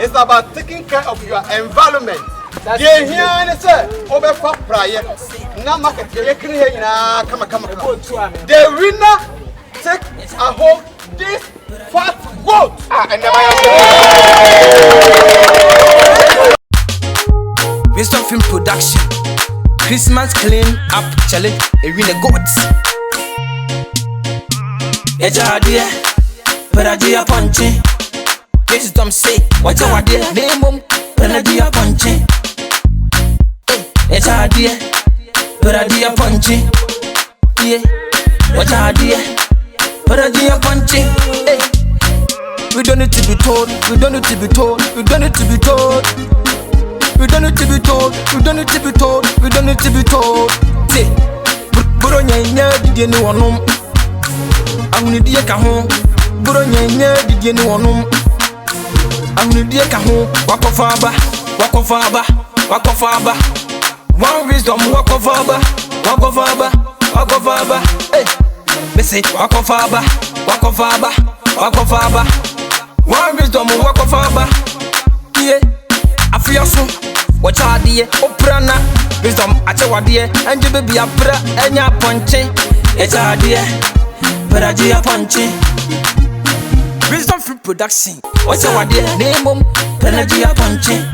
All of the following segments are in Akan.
It's about taking care of your environment. Yeah, here is it. Over for prayer. Now, market, you're here. Come. The winner take a home this fat boat. Mr. Film Production. Christmas clean up challenge. A winner goats. Ejadia, Peradia Punching. This is Tom say, what's our dear name? Peradia Punching. Ejadia, Peradia Punching. Yeah, what's our dear? Peradia Punching. We don't need to be told, we don't need to be told, we don't need to be told. We don't need to be told, we don't need to be told, we don't need to be told. Say, Buronya, did you know one? I'm gonna do a cajon, Buronya, did you know one? I'm gonna do a cajon, walk of Abba, walk of Abba, walk of Abba. One wisdom, walk of Abba, walk of Abba, walk of Abba. Hey, listen, walk of Abba, walk of Abba, walk of Abba. One wisdom, walk of Abba. Yeah, I feel so. Watch out, dear, Oprana, wisdom, Achawadia, and you baby, a bra, and your punching. It's our dear. Peradia Punching. Wisdom Film Production. What's our dear name? Peradia Punching.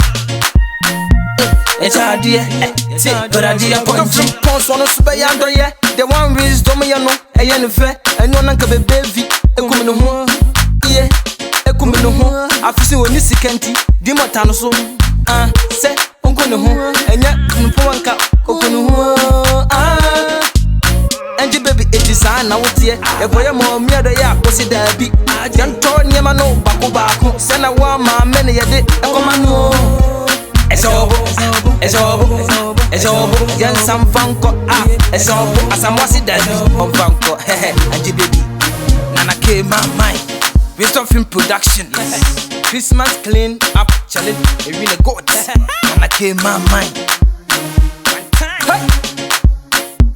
It's our dear. Peradia Punching. Pons one of Subayando, yeah. The one wisdom, you know, a young fair, and no one can be baby. A woman who, yeah, a woman who, I've seen when you see Kenty, Dimotano so, say, Uncle who, and yet, Mpuanka, Okunu, and your baby, it is I now. A boy, more mere the ya, was it there be? I don't turn your man, no, Baku, send a woman, many a day, a woman. It's over, young some funko, it's over, as I'm was it there, on funko, and your baby. Nana came my mind. Mr. Film Production. Christmas clean up challenge. A winner goat. Nana came my mind.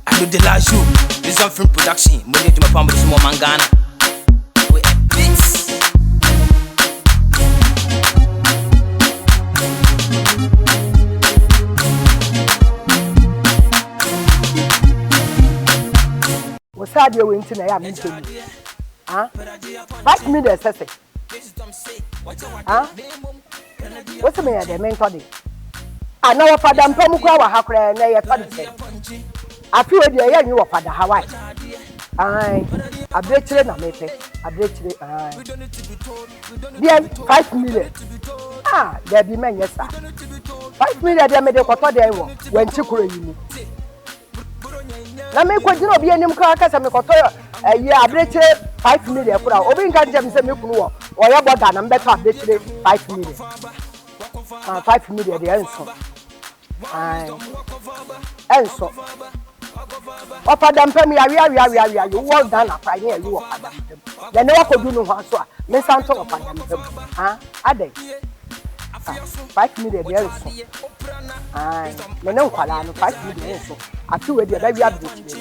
I do the last show. Mr. Film Production. Money to my family, small mangana. We are bits. What's that you're going to know? Huh? 5 minutes, I say. Huh? What's the matter, the main body? I know if I don't come to our house, I feel the air you are for the Hawaii. I break it, I make it. I break it. Then 5 minutes. There be men, yes, sir. 5 minutes, they made a quarter day when you could. Na me kwadi no be anim kra kasa me koto ya abreche 5 million kura obi nka njem se me kunu wo oya boda na mbeto abreche 5 million 5 million de enso opada mpam ya wi you well done na fine you opada mpam de ne wakodu no ho so a me santo opada mpam ade 5 million de enso me no kwala no 5 million enso ati we dey be update me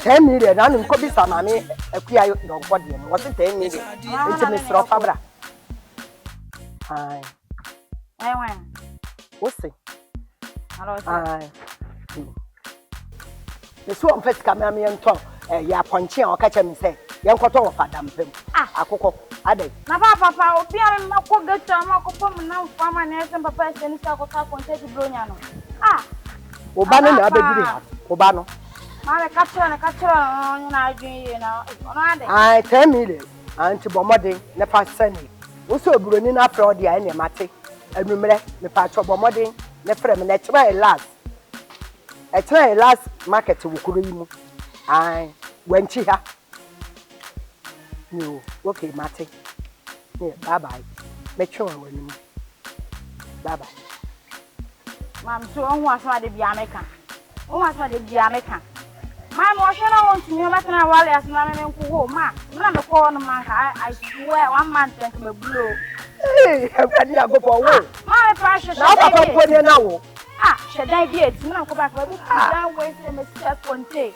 10 million na nko bi sa na me akua don ko de no what 10 million enti me sro fabra when what's it hello the so on first camera me nton ya Aponkye o ka che me say ye nkoto wo fada mpem akoko ade na papa obi am mako geto mako pom na fama na ese papa ese ni sa ko ka content bronya no oba no na abediri ha oba no ma ka tro na adwen ye na ono ade 10 million anti bomode ne pa sani wo so oburoni na afro de ai ne mate anumre me pa tro bomode ne frem na try last market wo kuro yi mu wenchi ha no okay mate bye bye me try wani mu bye bye mam so on wa so de bia meka my motion I want to know that I wale as na me nko ma na me call no man I swear 1 month and me blow everybody go for wo my precious na papa ko ni na wo she die date na ko back we that way say me set conte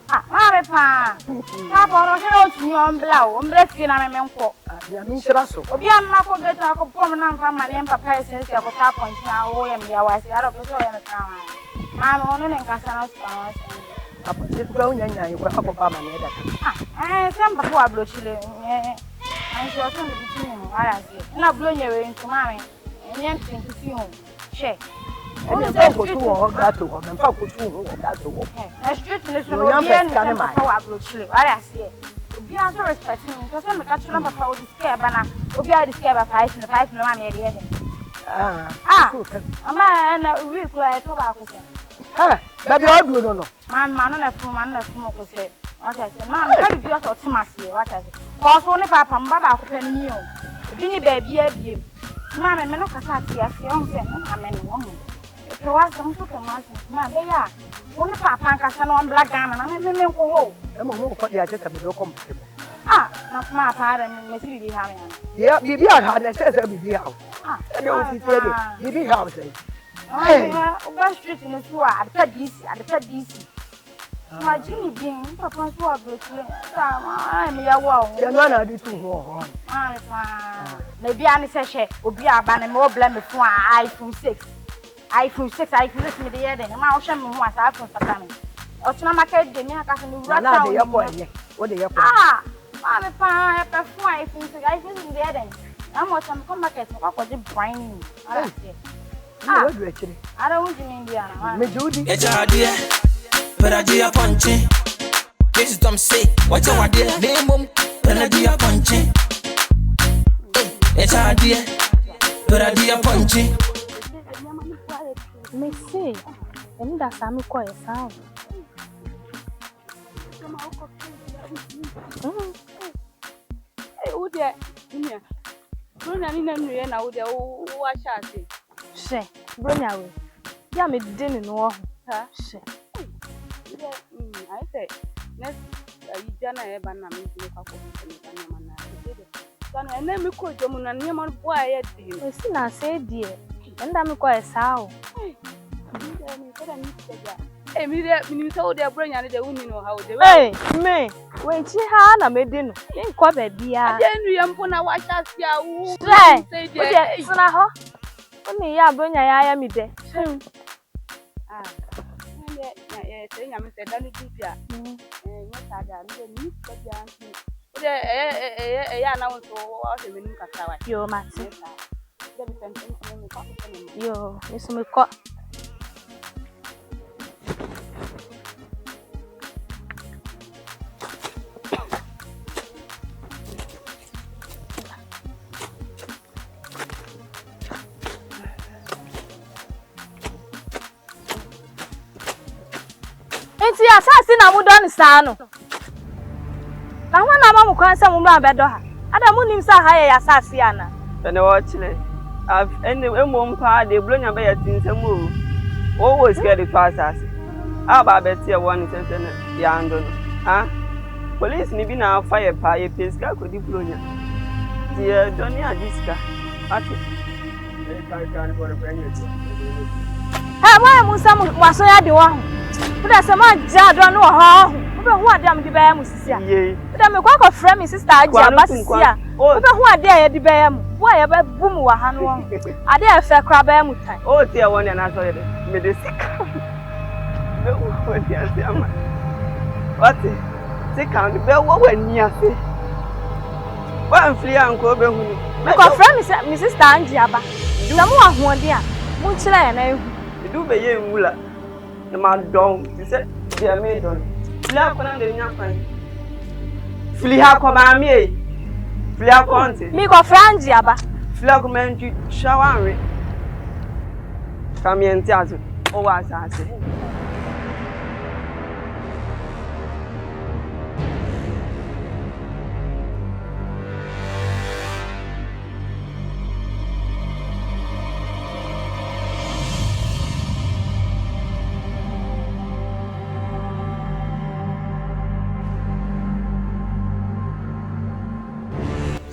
Mare pa. Papa no hero to you on blow, on breast in a menko. Ya mi sira so. Obi am na ko get na ko pom na mfa ma ne papa sense ya ko ta point na wo ya mi ya wasi ara ko so ya me ka ma. Ma no ne nkasa na so na so. Papa se tuga unya nya yi ko akọba ma ne da. Sem papa wa blo chile. An so so bi ti mo ara se. Na blo nyewe ntu ma me. Enye ntu ti ho. She. Ene ba ko tu wo gato ho, mfa ko tu wo gato ho. Na street le so no bien papa wa blo chile. Ara se. Obi an so respect me. So say me ka chula papa o discare bana. Obi a discare ba 5 no ma me dey here. Ama na we fly to ba ko se. Baby odu no. Man no na fu ko se. What I say, man, can you just automatically what I say? Cause only papa mbaba ko pen mi o. Bi ni baby e bi. Ma me no kasa ti ase on se na me no mo. To was some to man. Ma be ya. Only papa kasa no black gana na me ko wo. E mo ko dia je ka me do kom. Na ma pa me si bi ha me. Ya bibi ha na se bibi ha. E o si te bibi ha se. Over street in the tour, at the DC. My Jimmy being Papa so I'm ya wow. Ya no na di tu ho. Maybe I say obi abana me blame me for iPhone 6. iPhone 6 me dey there. Ma o hwe me ho asa iPhone satani. O tuna market dey me aka so no na dey ye. What dey ye? Ma me pa e pe fun iPhone 6 me dey there. I'm what am come market ko dey brand. What do you actually? I don't want you in India. Me do the. It's a idea. But I do a punching. This is Tom say. What's your idea? Name mum. But I do a punching. It's a idea. But I do a punching. Me say. And that's a me quite sound. Hey, who there? Here. Bruno, ni na mwe na who there? Who was shouting? She, Bruno, we. Yeah, me didn't know. Huh? She. I say, next, you don't have an amazing couple of and then we could do an animal boy at you. I see, I say, dear, and I'm quite sound. Hey, me, you told their brain and they wouldn't know how they were. Hey, me, when she had a maiden, in Quebec, dear. Then we am going to watch us. Say, it's not her. Only ya bring ya me there. I'm said, don't do that. What are the Yo, Matty. Yo, Miss McCott. Enti asase na mudo ni saa no. Na ho na mamu kwan se mumra bedo ha. Ada munim sa ha ye asase ana. Tene wo chile. Ene emom pa de blonya be yatinsem o. O wo scared to asase. Aba beti e won sense na ya ndo no. Ha? Police ni bi na fire pa ye peska ko di blonya. Dia doni adiska. Ati. E kan ko re penye. Ha wa musa mu waso ya de wa. Uda se ma ja do no ho. Ube hu ade am di ba ya musisia. Uda me kwa frame me sister aja basisia. Ube hu ade ya di ba ya mu. Wo ya ba bum wa ha no. Ade ya fe kra ba ya mutan. O ti e won na so ye de. Me de sika. Me wo ti ase ama. What? Sika be wo wani ase. Wa mfli anko be hu ni. Me kwa frame me sister anja ba. Na mu ahode a mu kira ya na ehu. Du be ye nwula. Ma don you say they me don flia ko na de nya kwan flia ko ma mi e flia konti mi ko franji aba flia ko men ju shawanre kamienti azu o wa asase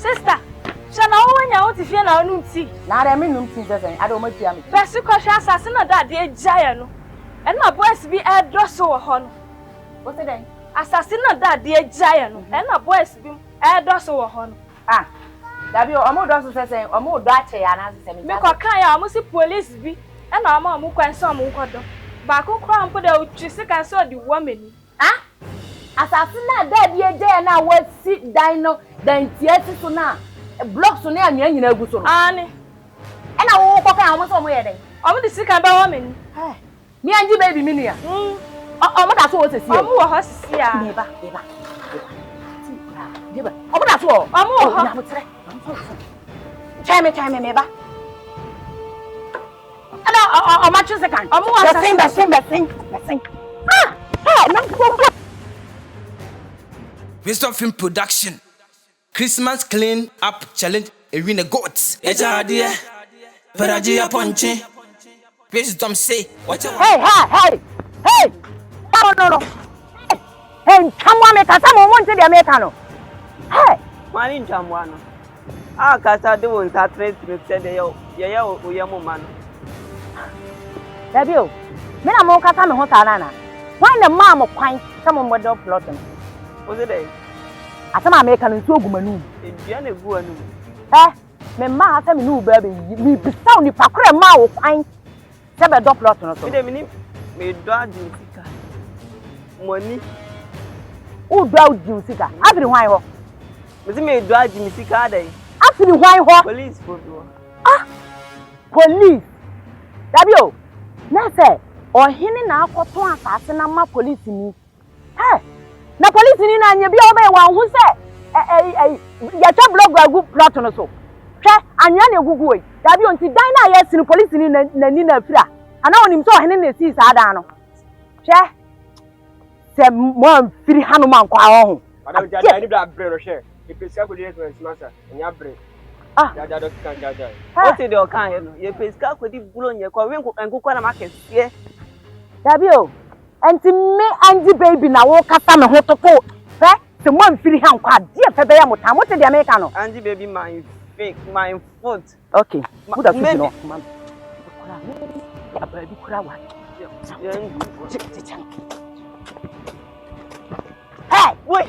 sister, shana wo nya wo ti fie na onu nti. Na re me num tin sesen, ade o ma tia me. Pesi ko hwa asase na da de agya no. E na boys bi e do so wo ho no. What say then? Assassin that dear giant, and a boys be a dosso or hon. Ah, Dabi o mo do so say o mo do ache ya na se me. Me ko kan ya mo si police bi, e na ma mo kwan so mo ko do. Ba ko kwan po da utwi se kan so di woman. Ah? Assassin that dear giant na we sit dino dan tie so na blocks na anya nyina agu so. Ani. E na wo ko kan o mo so mo ye den. O mo di sika ba woman. Eh. Me anji baby me nua. O mo da so wo sesi. O mo wo ho sisi a. Me ba. Diba. O mo da so. O mo wo ho. Na mo tere. Chime me ba. Ana o ma chuse kan. O mo wo sing. Ah! Hey, no go. Mr. Film Production. Christmas Clean Up Challenge. Arena Goats. Eja dear. Peraji Aponkye. Wisdom say. What? Hey. No. Hey, come on, make us some want to the Americano. Hey, Mani Jamwana. Ah, Casa do one that trade to said Uyamo man. Dabi o. Me na mo kasa me ho sarana. Why the mom of pint some with the plot. Was it a? Asama American nso ogumanu. Indiana Guanu. Me ma asa me no baby. Me be sound ni pakure ma wo pint. Sebe do plot no so. Me dodge money. Who drought you, Sika? After why ho? Me dodge me Sika day. After why ho? Police for you. Ah! Police. Dabio. Na say, o hini na akoto asase na ma police ni. Na police ni na anya bi oba e wan hu say ya cha blog agu plot no so. Hwe anya na egugu we. Dabio nti dan na yes ni police ni na ni na afira. Ana onim so hini na si sa dan no. Hwe se mo firi hanuman kwa ho. Madam Jaja ni bla bre ro share. E pesa ko direct to master. Enya bre. Ah, Jaja do kan Jaja. What did you can here no? Ye pesa ko di bulo nye kwa wen ko enko na market ye. Dabio. Enti me anji baby na wo kasa me ho toto. Fe se mo mfiri han kwa die fe be ya motam. What the American no? Angie baby my fake my foot. Okay. Good of you no. Ya baby kura wa. Hey, wait.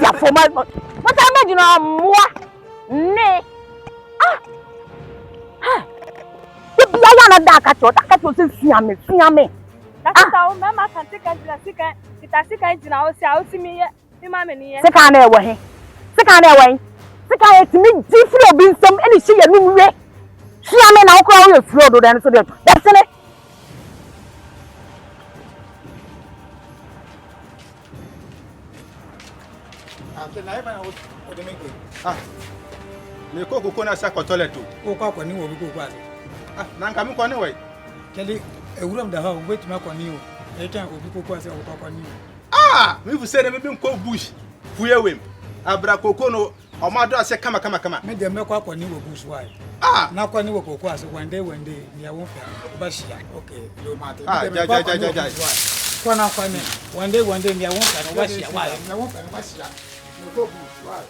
Ya for my. What I imagine moi. Ne. Ah. If ya na da ka cho se suame. That's how mama can take sika jina o si a o si mi ye. Mi ma me ni ye. Sika na ewo he. Sika ye ti mi di firi obi nsam eni hye ye nu we. Suame na okra wo ye firi odo dan so de. That's it. Me ko na sa ko toilet o. O kwa kwani wo bi ko kwa se. Na nka me ko ni we. Kele ewuram da ha o wait ma kwani o. E kan obi ko kwa se o kwa kwani o. Me fu say na me bi nko bush. Fuye wem. Abra koko no o ma do ase kama. Me de me kwa kwani wo bush why. Na kwani wo ko kwa se one day ni ya won fa. Ba shia. Okay, lo ma te. Ja. Kwa na kwani. One day ni ya won fa ba shia why. Na won fa ba shia. No ko bush why.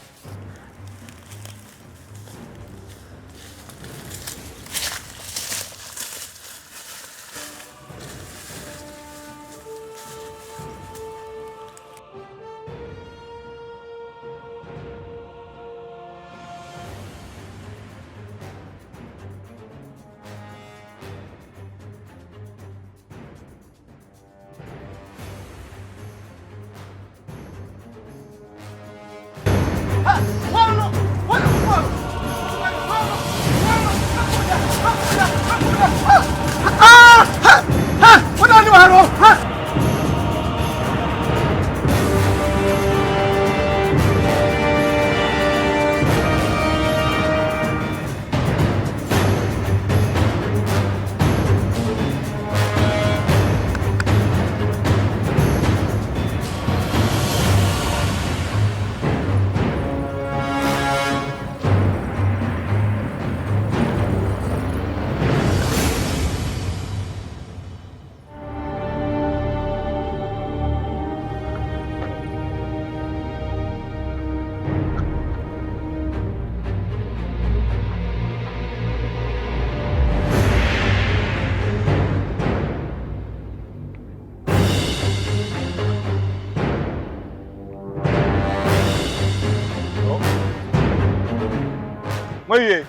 Moye.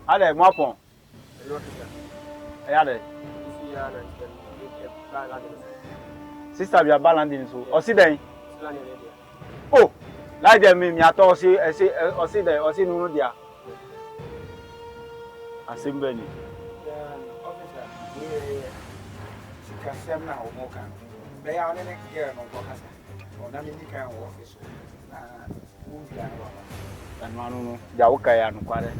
Ale mo apon. Ale. Sister bia balandin so. Osi den. Oh, like dem me ato osi den, osi nu dia. Assembly. Officer, kasem na omo kan. Be ya ne girl no go kasa. Ona mi ni kan office. Na unja no. Dan manu no, ja wo kai anu kware.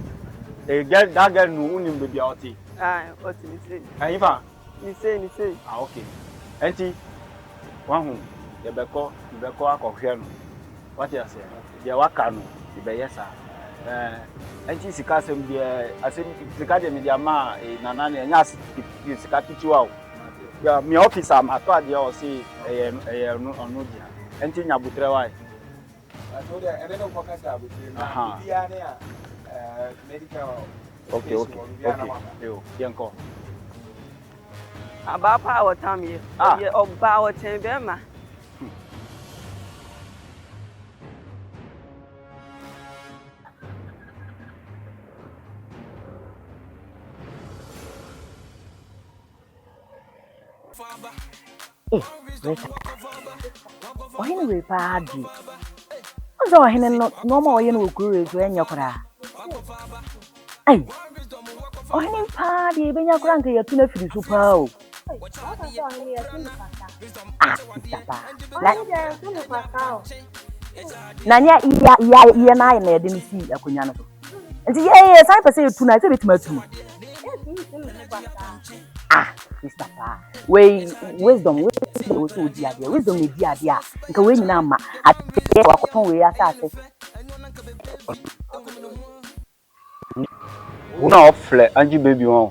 Girl, that girl no unim be bia oti. Ah, oti ni say. Ayifa. Ni say. Ah, okay. Enti wahu ye beko akohwe no. What you say? Ye waka no, be yesa. Enti sika sem de asem sika de media ma nana ne nya sika titiwa o. Ya mi officer am ato ade o si onu dia. Enti nya butre wai. Ato de ene no kwa kasa abutre na bia ne a medical. Okay. Yo, yanko. Aba pa wa tam ye. Ye oba wa chen be ma. Ohene we paadi. Ozo ohene no ma oye no okuru ezo enya kora. Ai. Ohene paadi benya kora nke yatu na firi so pa o. Nanya iya na na yede ni si akonya no so. Nti ye sai pese yatu na se betima tu. Mr. Pa, wisdom also dia. Wisdom is dia. Nka we nyina ma ate wakoton we asase. Una ofle anji baby won.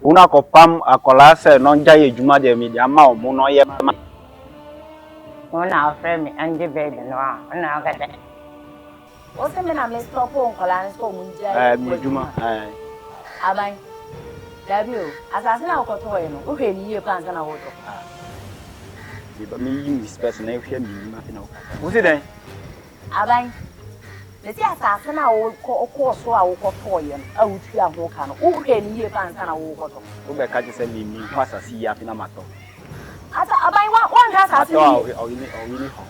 Una ko pam akola se no nja ye djuma de mi dia ma o mu no ye ma. Una ofle mi anji baby no una gade. O se me na me stop on kola nso mu nja. Mi djuma Aban. Dabio, asase na okoto ye no, wo hwe ni ye panza na woto. Ba mi yin respect na hwe mi ma fi na wo. Wo se den? Aban. Le ti asase na wo ko so a wo koto ye no, a wo tu aho ka no, wo hwe ni ye panza na wo koto. Wo be ka je se mi ho asase ya fi na mato. Ata aban wa nda asase ni. O yini ho.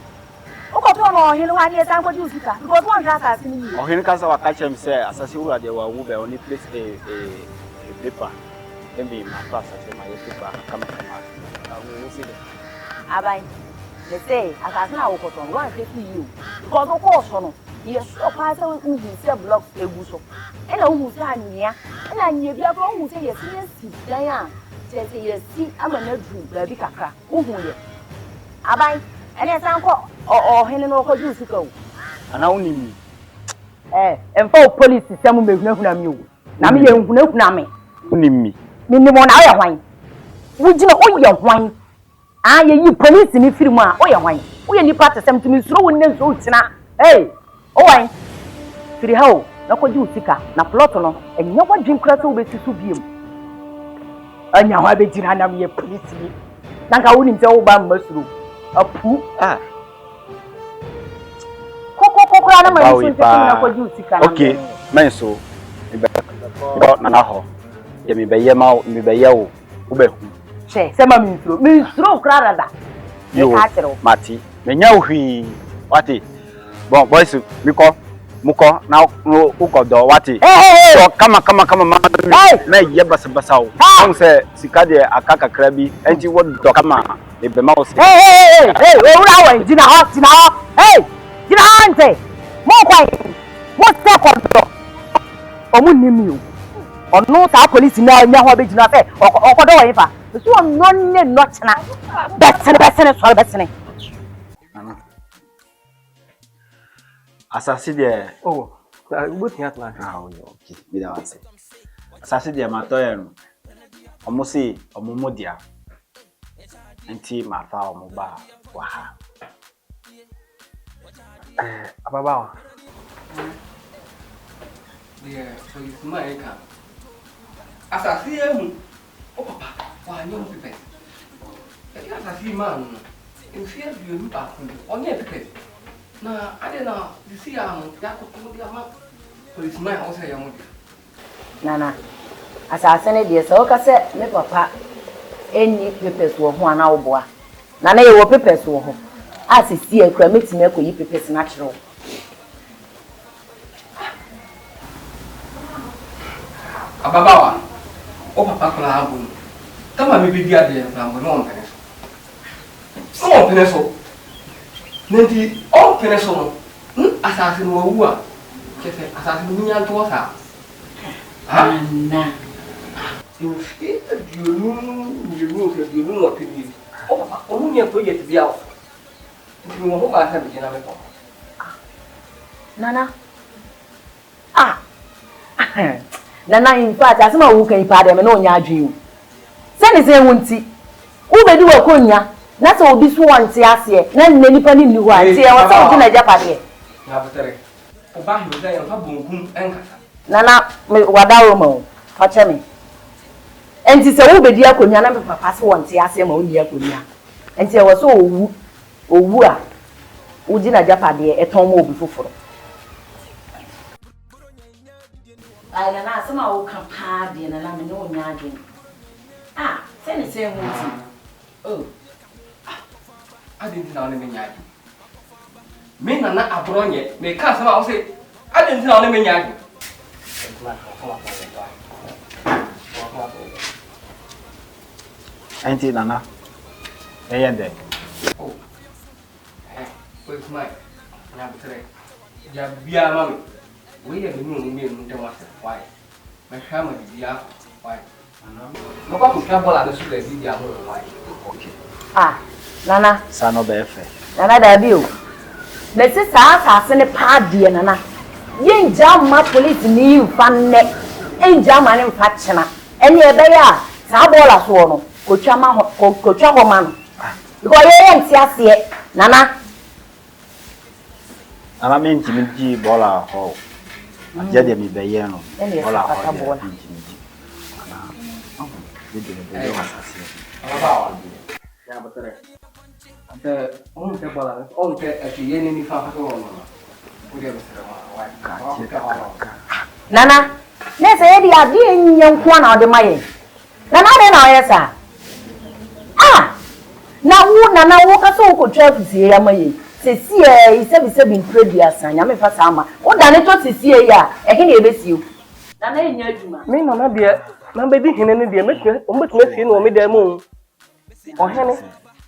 Okoto no ohene wa ni esan kwaju sika, because wa nda asase ni. Ohene ka sa wa ka chem se asase wo ade wa wo be oni place paper. Maybe my class I my paper come we see it. Abai, they say asase na wo koto one take you. Because o ko so no, ye so pa se hu se blocks egu so. E na hu se anya, e na nya bia ko hu se ye si dan a, se ye si amana dru ba bi kakra. Hu ye. Abai, ene san ko o hene no ko ju sika o. Ana unimi. Emfa police system mehunahuna mi o. Na me ye hunahuna me. Unimi. Minni mo na oya hwan. Wugina oya hwan. Ye yi police ni film a oya hwan. Oya nipa tesem tumi suro wonne nso utina. O wan. Firi ha o na kwaji usika na plot no enya wadwin kura se obesi so biem. Anya hwa be jira na me police ni. Na ka woni nte wo ba masuro. Apu. Koko na ma nso nte na kwaji usika na. Okay, menso. Na na ho. Ye mi be ye ma mi be ye wo be hu che se ma mi suro kra da yo mati me nya hwi wati bon boys muko na ukodo wati so kama ma na ye basa wo on se sika de akaka kra bi enti wo do kama e be ma wo se ura wa jina ho jina ante mo kwai mo se kodo o mu nimi o onu ta police na nya ho be jina fe okodo wo yifa so no ne no chena besene so besene asasi de but ya plan okay bi da wase asasi de matoye no omusi omumodia enti mafa omuba wa ha ababa so you my ka asasi emu o papa wa nyo pepe e asasi man no e fia bi olu ba ko onye pepe Na ade na disi ya no ya ko di ama policeman ho say ya mo. Nana. Asase ne de se o ka se me papa eni papers wo ho ana wo boa. Nana ye wo papers wo ho. Asisi akura metime akoyi papers na kire wo. Ababawa. O papa ko la abu. Kama me bi dia de na mo no mpene so. O mpene so. Nenti o mpene so no. Asase no wu a. Kese asase no nya nto sa. Ha? Na. You see you know what to do. O papa, o nya project bia o. Nti mo ho ba sa bi na me ko. Nana. Nana in fact asema wo kan ipa de me no nya adwen o. Se ne se wonti. Wo bedi wa konya na se obi so wonte ase na nne nipa ni ho ase e wo se obi na japade. Na betere. O ba hi da yan fa bonkum enkasa. Nana wadawo ma o. Fa che me. Enti se wo bedi akonya na me papa se wonte ase ma oni akonya. Enti e wo so owu a wo di na japade e ton mo obi foforo. Ai na asema wo kan pa de na me no nya adwen. Se ne se wonti. Oh. Ade ndi na me nya adwen. Me na na abronye, me ka sama wo se ade ndi na me nya adwen. Auntie Nana. Eyende. Oh. Where's my? Na betere. Ya bia mami. We are doing me no why. My family bia why. No ba ko bola de su le bia mo why. Okay. Nana. Sano be fe. Nana da bi o. Me se sa ne pa de nana. Yen jama police ni fa ne. En jama ne fa chena. Eni e be ya sa bola so no. Ko twa ho ma no. Because ye enti ase nana. Ana me ntimi ji bola ho. Aje de mi be ye no. Bola ho. Ya betere. Ante on te bola, on te yeni ni fa ko no. Kudia betere why. Nana, ne se ye dia di enyen kwa na ode maye. Nana de na oyesa. Na wo nana wo ka so ko twa fisie ya maye. Sesi e bi ntredia san nya me fa sama. Wo da ne to sesi ya, e ke na ebesio. Nana enya adwuma. Me nana de na be di hene ne de metwe o metwe fie no me da mu. O hene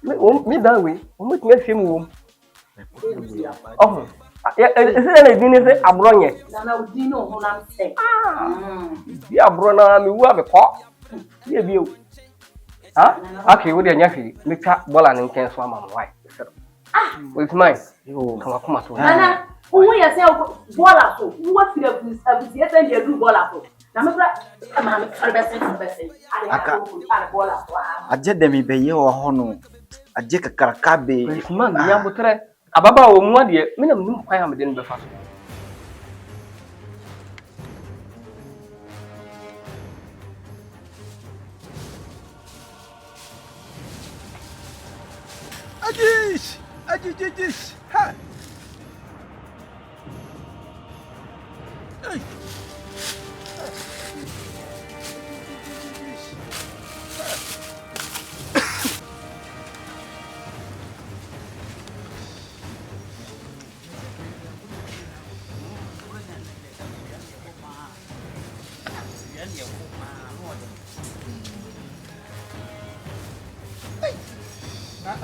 me da we o metwe fie mu wo. Oh. Ese na di ne se abronye. Nana odi no ho na se. Bi abrona me wu abekọ. Ye bi o. Okay, we dey nyafi. Me ka bola ne nken so ama why. With mine. Come to. Nana, who ya say bola so? Who wa fi abusi ese dey do bola so? Na me bra ma me bese. Aka. Aje de mi be ye wo ho no. Aje kakaraka be. With man ya botre. Ababa wo mu ade, me na nim kwan am de ne be fa so. Ajish. Ha.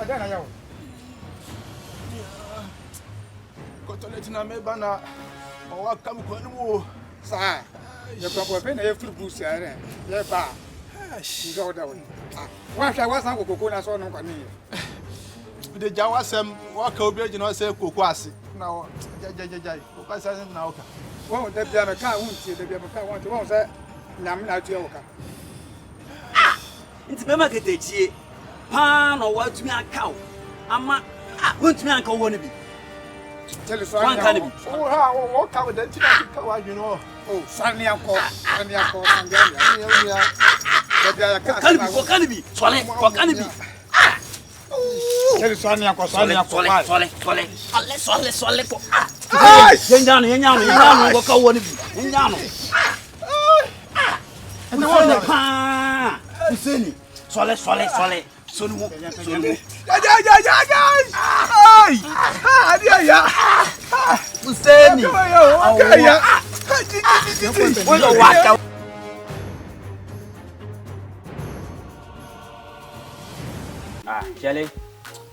Adana yawo. Kotoleti na mebana owa kam kwanu wo Sa. Ye kwa pe na ye furu boost ya re. Ye ba. Ngo da won. Wa hwa wa san kokoko na so no kwa ni. de jawa sem wa ka obi agina se koko ase na wo jajajajai ko ka sa na oka Wo da bia me ka hunti da bia me ka hunti wo se nyam na atu e wo ka. Nti me maketechie pa na wa tumi aka wo ama wontumi anka wo ne bi Tell so wan kan bi o ha wo ka wo da ti na ka wa gino o sani anko ngani ya da bia ka kan bi so le ko kan bi Sele swani yako swali. Sole ko. Yenyano ngo ka woni bi. Yenyano. Sole pa. Useni. Sole. Sonu mo. Ay! Adia. Useni. Okay. Oyo waka. Charlie,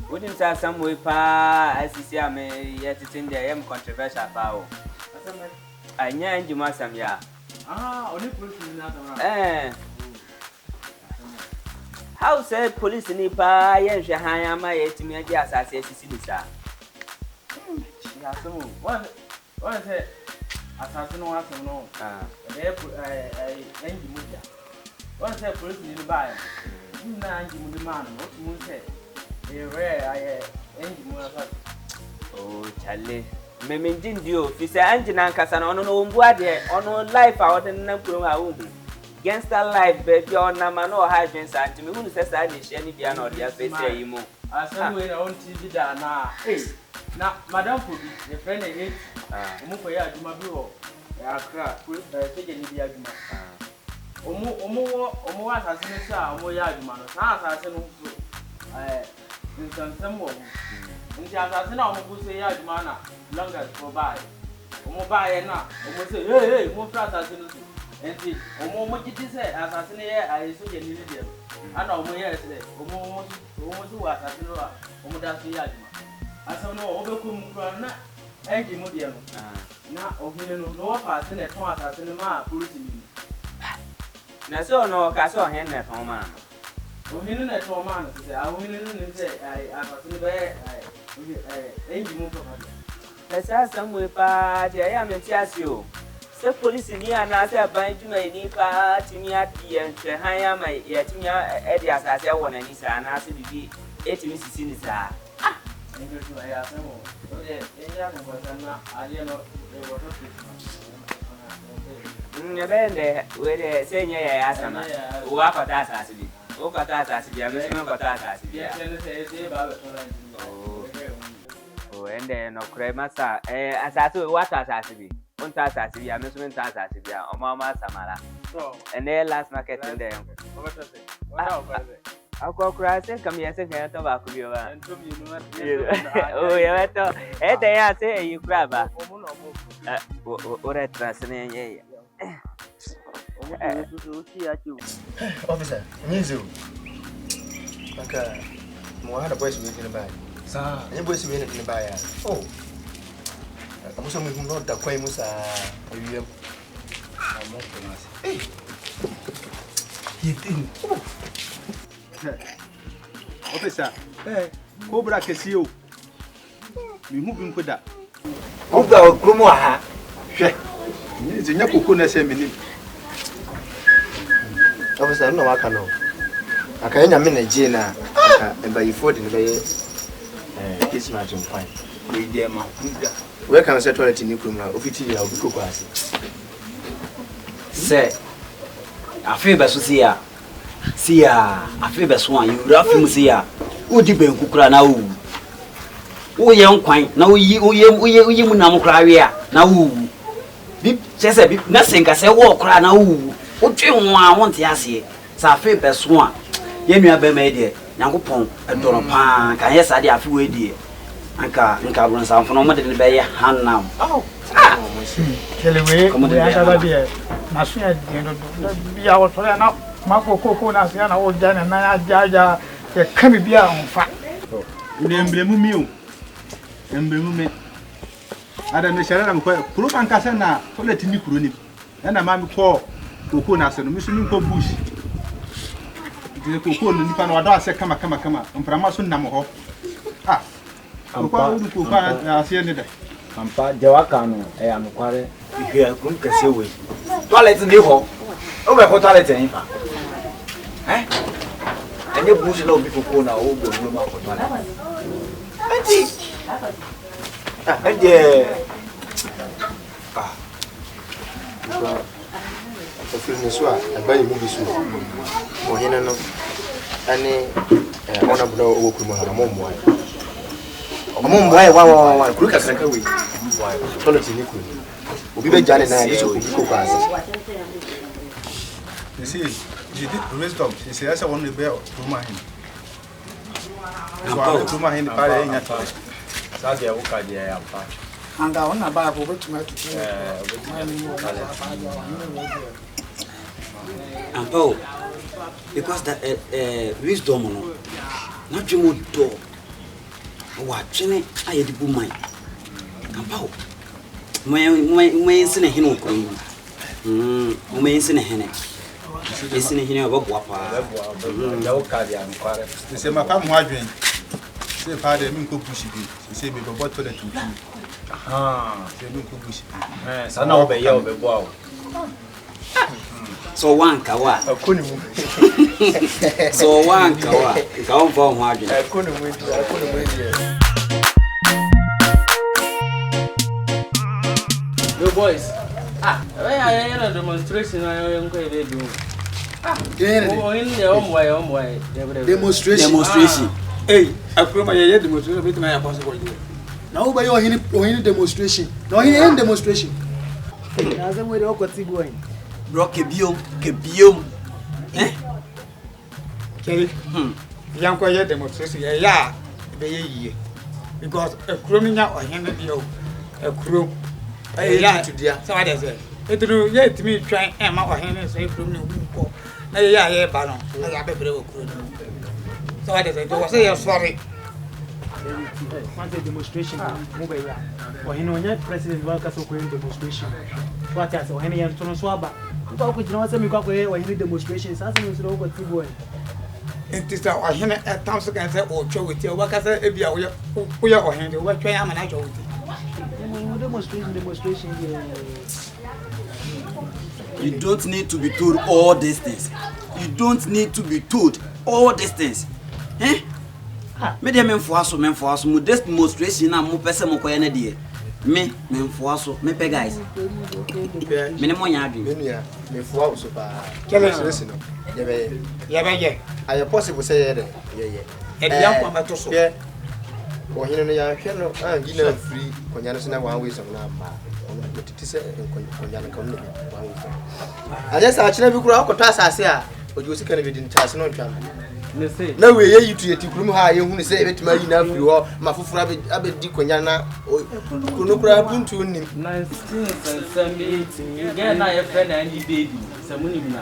wouldn't say some way pa as you see I may yet in the am controversial power. I know you must have ya. Only police. How said police in Nipa, yes, I am my 8 minutes as I say, sir. What is it? Assassin was no. What is police in the buy? You know, the man, what you say? Oh, Charlie. Meming you, if you say engine and Cassan on life out in the gangster life, baby, on no hydrants, and to me, who says I didn't share any piano, just say you more. I said, we on TV now. Hey, now, Madame Puppy, the friend I hate, Mukoya, you my bureau. I crack, taking the argument. Omo asasine sa omo ya aduma no sa asasine no nsensem wo nti asasine na omo bu se ya aduma na longest for buy omo buy na omo say hey mo fra asasine so nti omo gidi se asasine ye ayeso ye ni dem ana omo ye se omo so asasine no omo da so ya aduma asam no obekum kura na engi mo dem na ohine no wa fa asasine ton asasine ma police ni na so no ka so hen na ton man o hinu na ton man say a hinu ni say I asasine be engi mo papa esa samwe pa dia ya menti asio se police ni ana say ban juma ni pa timi ati enhwe han ya mai ya timi e dia asase wo na ni sa na se bibi etimi sisi ni sa ngi so ya samo o de ya na ko sana ali no e wo to Nyabende wele senye ya asama uwapa tasa asibi uka tasa asibi amesema kwa tasa asibi oh ende no krema sa asatu wa tasa asibi on tasa asibi amesema tasa asibi mama samara ende last market ende ako krase kamia se kan to ba kubiyo ba oh ya to ende ya se yukraba ore trasne ye Officer, Nizu. Okay. Mohana boys waiting in the bag. Sir, any boys waiting in the bag. Oh. I'm so moving not the Quamusa. Hey. You think? Officer, Cobra Casio. You moving with that. Cobra Kumawood. It's in your cocoon as a minute. Officer, no, I can't. I can't mean Jena and by 40 in the way. It's not fine. Where can I settle it in Nukuma? Officially, I'll be cook. Say, I feel best to see ya. See ya, I feel best one. You rough him, see ya. Who did you cook now? Who young quite now? You Munamukravia now. Bip says a bip, nothing can say walk cry now. What you want to see? Safi best one. Yemi have made it. Yankupon, a dollar pan. Can yes, I have few dear. Anka runs out from no than bay hand now. Oh, Kelly, come on, the National be our friend now. Marco Coco, Nasiana, old Jan and Naya Jaja, the Camibia on fat. Emblemu, Emblemu. I don't know, I'm quite proof and Cassana, for letting me prune. And a man called Coco Nasan, Mission Bush. The Coco, Nipan, or say, come, and Pramasun Namo. Ah, I'm quite Coco, I see any day. Ampa Jawakano, I am quite here, Kunkasiwe. Toilet in the hall. Over for toilet in him. Eh? And you push it over before now, over the room for toilet. And I feel this one. I buy a movie soon. Oh, you know, and one of the Okuma, Omo mboa wa kuru kasaka we. Toilet ni ku. Obi be jane na ya so ko kwa ase. You see, you did wisdom. You see, that's one be to my him. So to my him pare nya to. Sa dia wo ka dia ya pa. Anga ona ba ko betuma to. Ampo, because that wisdom no, not dream do. What chene aye di bu mai. Ampo. Mo sene hino ko. Mo sene hene. Sene hene obo apa. Ya wo ka dia nkware. Se ma pa mo adwen. Se pa de mi ko push bi. Se be bo toilet tu. Se mi ko push. Sa na obe ya obe bo. So one kawa. Akuni mu. So one kawa. Ka on for ho adwen. Akuni mu. Yo boys. I had a demonstration I am going to do. Demonstration. Hey, I put my demonstration with my possible. Now by your demonstration. No, he ain't demonstration. Doesn't wait all going. Bro, kebiom. Eh? Kelly. Young quiet demonstration. Yeah, be because a criminal or handed you a crew. Yeah, to dear. So I say. It do yet to me trying Emma or Henry say from you. Yeah, Baron. I have a crew. So I say, you're sorry. Want a demonstration, move or he know President Walker's demonstration. What else? Or any Antonio Swaba. Talk with Johnson, you got away or any demonstrations. As soon as you know what you It is our hen at times again say, oh, show with your workers if you are or hand, what try am and I show with demonstration. You don't need to be told all these things. You don't need to be told all these things. Eh? Me dem enfoaso mo this demonstration na mo pese mo koye na de. Me enfoaso, me pe guys. Me ne mo nya adwen. Me nua, me enfoaso pa. Demonstration no. Ye be. Are possible say ye de. Ye. E dia kwa matoso. Ye. Wo hino no ya hwe no angi na free konya no se na one way some na ba. Ono betiti se konya no kan no one way. Ade sa achina bi kura akoto asase a ojo sika na bi din chance no ntwa. Na we ye yitu ye tikurum ha ye hunu se ebetima yi na free ho mafufura abedi konya na kuno kura buntu nim 1978 you get na your friend and baby samuni na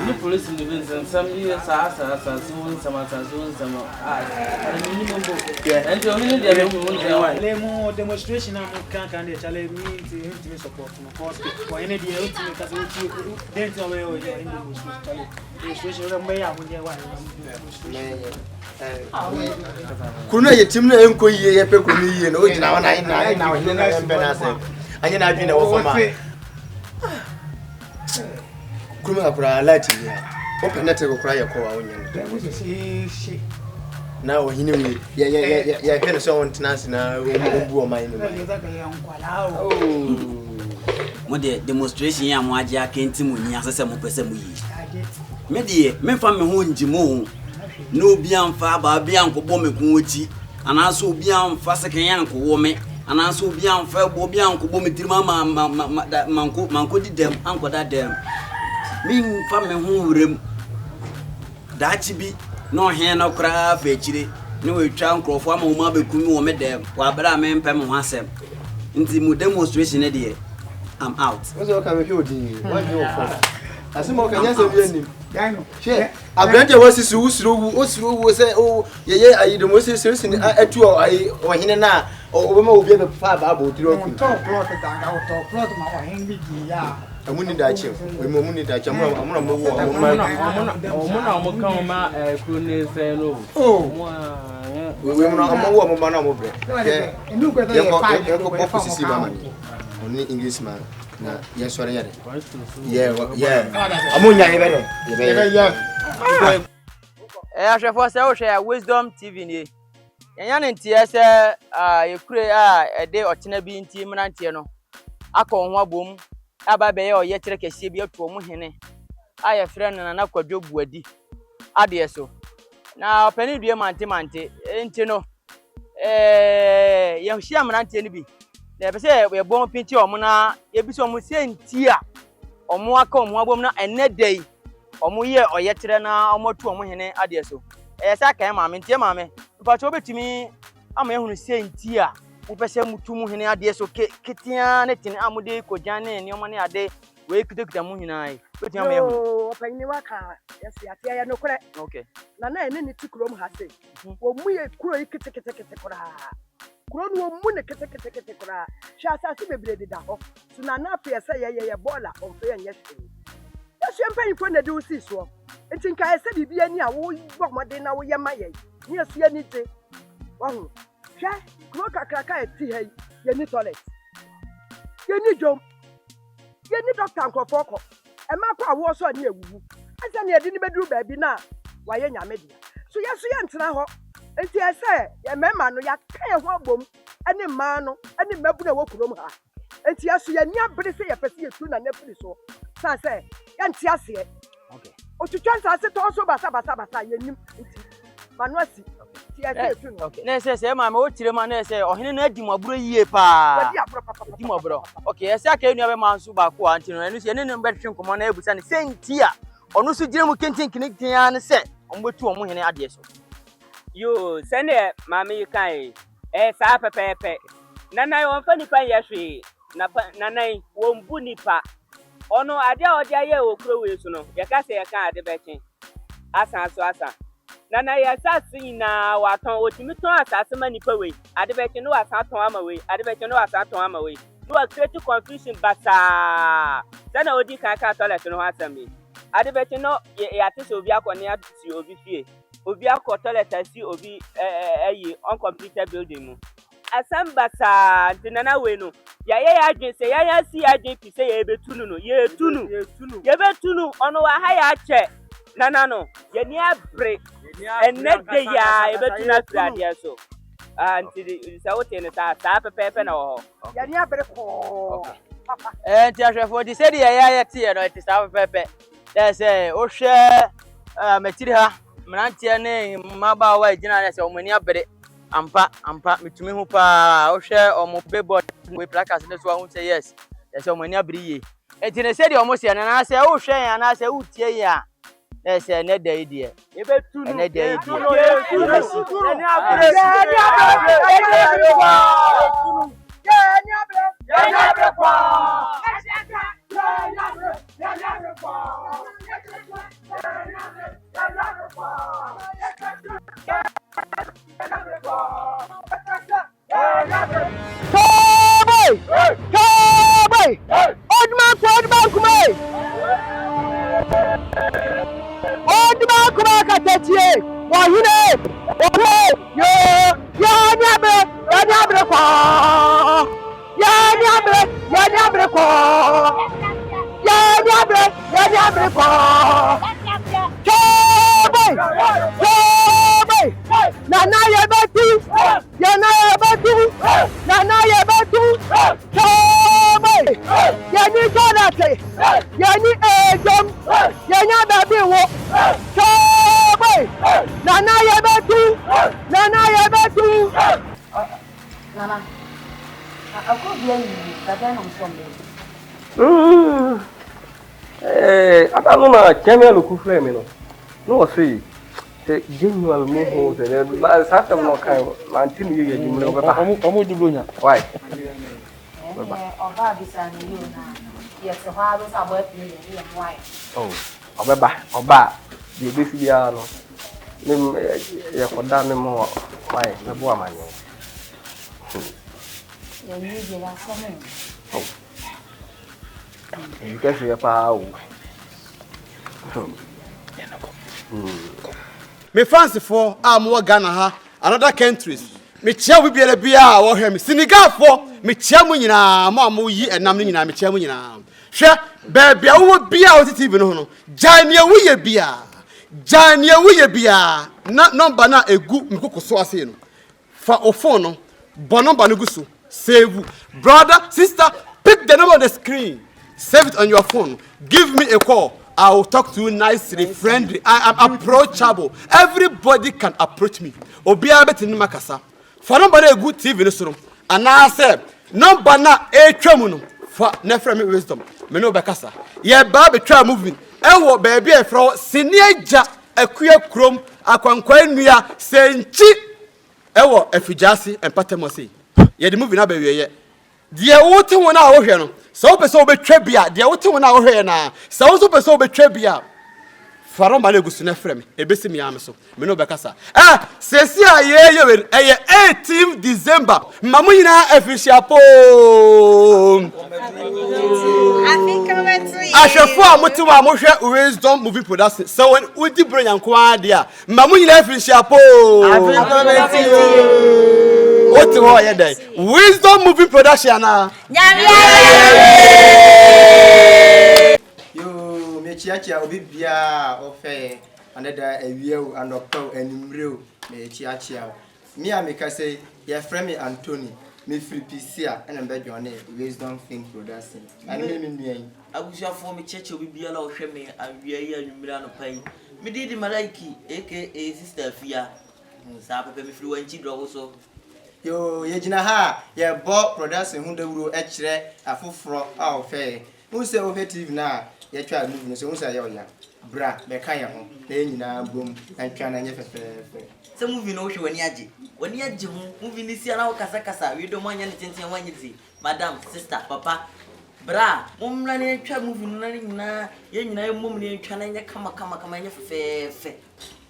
ni police ni bin some years sa some minimum go and you only dey le mo demonstration am kan dey challenge me to support no cause for any dey ultimate cause we dent away o dey demonstration remember ya mo dey wa kuno ye tim na enko yiye ye pe kuno yiye no ogina wana na ohine na embe na se anya na adwi na wo fama kuno akura light ni open net ko kura ye ko wa onye na ohine we ya hwe no so on tenance na ombu o man ni mo de demonstration ya mo age akenti mo ni asese mo pese mo yi me de me fa me ho njimo no bi amfa ba bi ankobo me kun ochi anaso obi amfa seken yankowo me anaso obi amfa bo bi ankobo me tirima manko di dem ankoda dem mi fa me ho wurem daachi bi no he no kra fa chire ne we twa nkrofo ama wo ma be kun wo me dem wa bra me mpem ho asem nti mu demonstration e de I'm out. What's all come here odi what you for asimo kanya se bi anim she abrante wasi su usuro say oh ye ayi do mo se seriously atu ayi ohine na obema obi be fa ba ba otiro ku to plot danga to plot ma wa hen bi ya amuni da che we mo muni da che amuna mo wo omuna mo kan ma kru ne se no we mo na mo wo mo ma na mo bre ndu ko to ye ko ko sisi mama oni English man na ye sore yare amunya ye be ahwefo se wo hwe Wisdom TV ni yenya ne ntie se ye kure ede ochena bi ntie mnantie no akọ ho abom aba be ye oye kire kese bi atu omu hene aye frɛ no na kwadwo buadi ade so na opani due mante nti no ya hia mrantie ni bi na be say we bon pinchi omo na e bi so omo senti a omo aka omo abom na ene dai omo ye oyetere na omo tu omo hene ade so sa kan maame ntie maame pa cho betimi ama ehunu senti a wo pese mutu mu hene ade so ketia ne tin amude kojan ne ni omo ne ade we kitekita mu hinai betimi ama ehunu opani waka yes atia ya no kure okay na ene ni tikrom ha se wo mu ye kuro ikete kura kuro no mu ne kete kura sha asase bebre de da ho so na na pe se ye bola on fe yen yesi yesu empan fo na de usi so enti nka ese bibia ni a wo gbomode na wo ye maye ni yesu ye ni te wahu hwe kuro kakraka eti hai ye ni toilet ye ni jom ye ni doctor nkofoko e ma kwa wo so ni ewuwu ase na ye di ni beduru ba bi na wa ye nyame dia so yesu ye ntena ho enti ese ye mema no ya kan ho abom ene ma no ene mabu na wo kurom ha enti yesu ye ni abere se ye pese ye tu na nafiri so sa se ye nti ase okay otutwa nsa se to so basa ye nim enti manuasi ti ase tu no okay na se ma o tire ma na se ohene na adi mo aburo yie pa adi mo aburo okay ese aka enu abe ma nso ba ko anti no enu se ene ne betwe nkomo na ebusa ne senti a onu so gire mu kentin kinikia ne se ombetu omo hene ade so yo sene mama yi kai sa pepepe nana won fa nipa yehwe nana won bu nipa ono ade a ode aye okuro we so no ye ka se ye kan ade bekin asa nana ya sasi na waton otimi ton asase ma nipa we ade bekin no asa ton ama we ade bekin no asa ton ama we no a create confusion basa sana odi kan ka toilet no asami ade bekin no ya tese obi akone ati obi fie obi akọ toilet asi obi uncompleted building mu asambasa ntinana we no ya adwen se ya si adwen pi se ya betunu no ye betunu ono wa ha ya che nana no ye ni abre enne de ya betunu atrade so nti se wote ne sa pepepe na wo ye ni abre ko papa ti ahwefo di se di ya tie no ti sa pepepe there say o hwe matiri ha mrantie ne maba wa gina na se omani abere ampa mitumi hu pa o hwe omo bebo we placas ne so hu say yes se omani abere ye enti ne se di omo se na se o hwe ya na se utie ya na se ne da idie e betunu ne da idie ni abere Ataluma kemi aluku flame no say genuine me ho say na sata no kan anti no ye jimle obeba omo dublonya why oba bisa ni yo na ye se ha do sa bo e ni ye why oba de besi bia no nem ye koda nem ho why na bo amanye ye ni je la so me you guys here pa me fancy for am Ghana ha another countries me chia we bia bia wo hwe me Senegal for me chia mu nyina mo yi enam ni nyina me chia mu nyina hwe ba bia wo bia wo TV no no jania wo ye bia na number na egu me kokoso ase no fa o phone no bo number no guso save brother sister pick the number on the screen save it on your phone give me a call. I will talk to you nicely, friendly. I am approachable. Everybody can approach me. Obia beti ni makasa. For nobody a good TV no so. And I said, number na e twamu no. For na frɛ me wisdom. Me no bekasa. Ye ba be twa moving. E wo baby e fro senior ja akua krom akwankwa nua senchi e wo afijase empatemosi. Ye the movie na ba wiye. Die wote wona a wo hwe no. So pese obetwa bia die wote wona a wo hwe na. So so pese obetwa bia. Faro male gusu na frɛ me. Ebesi me am so. Me no bekasa. Sesi a ye 18th December. Mamu nyina afishia po. Ashefo amuti wa mo hwe Wisdom Movie Production. So when udi bro yanko ade a mamu nyina afishia po. What ho ye dey? Wisdom Movie Production na. Yo, me chiachi obi bia ofe another ewieu anokto animreu me chiachi a. Me a me ka say ye friend me Anthony. Me free PC and be join Wisdom Film Production. And me nuen. Abusha for me church obi bia la ohwe me awia ya nwumira no pai. Me di malaiki aka sister Fia. Sa papa me free wanchi dro so. Yo, ye gina ha ye bo production hu dawuro e kire afoforo a ofe. Who say over TV na ye twa movie so who say ye oya. Bra be kan ye ho. Na nyina bom antwa na nye fefefe. Se movie no hwe wani age. Wani age hu movie ni sia na wo kasa we do manya ne tenten wanyi madam sister papa bra mumla ne twa movie no na nyina ye nyina ye mum ne twa na nye kama nye fefefe.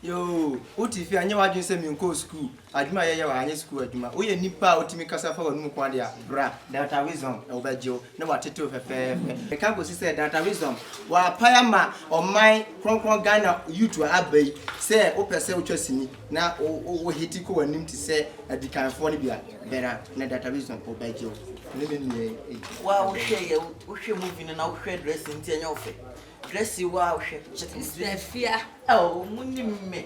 Yo, utifi anya wadwen se mi nko school. Adwuma ye wa anya school adwuma. Wo ye nipa otimi kasa fa wonu kwa dia. Bra, Data Wisdom e obajo na wateto fefefe. E kan go say Data Wisdom wa paya ma oman kronkron Ghana YouTube abai se o pese o twasini na o hiti ko wanim ti se adikanfo ne bia. Bera na Data Wisdom obajo. Ne me Wa o hwe movie na o hwe dressing ti anya ofe. Dressy wow check Fia. Oh, muni me.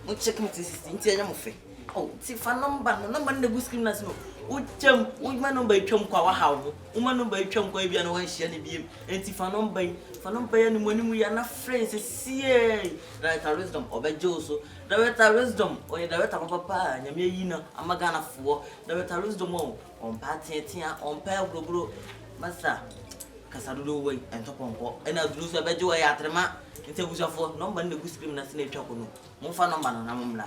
No check me to anya mo fe. Oh, ti fa number na go screen na no. Uchem, uma number twam kwa wa hawo. Uma number twam kwa bia na wan hia ne biem. Enti fa number ya ni monimu ya na friends sie. Data Wisdom obejo so. Data Wisdom oye data papa nyame yi na amaga na fo. Data Wisdom on party tia on pa gbogbo. Masa kasadudo way and topompo and a blue sabajo ay atrema inte busafo number ne guscrim na sine twako no momfa number no na momla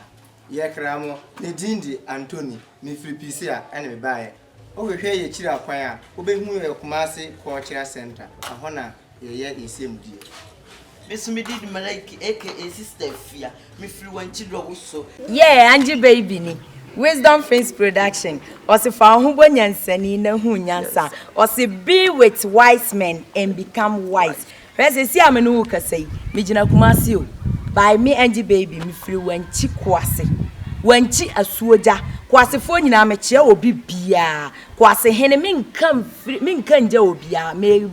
ye kramo ne dindi Anthony me free PC a ene me bae o hwehwe ye kira kwan a obehu ye Kumasi Cultural Center ahona ye esemdie Mesumi did malaiki aka sister Fia me free one chidro so yeah Angie baby ni Wisdom Films Production. Osi fa ho bonyansani na hu nyansa. Osi be with wise men and become wise. First see am no kasai. Me gina Kumasi o. By me Angie baby me free wanchi kwase. Wanchi asuoja. Kwase fo nyina me chia obi bia. Kwase hene me nkan nja obi a me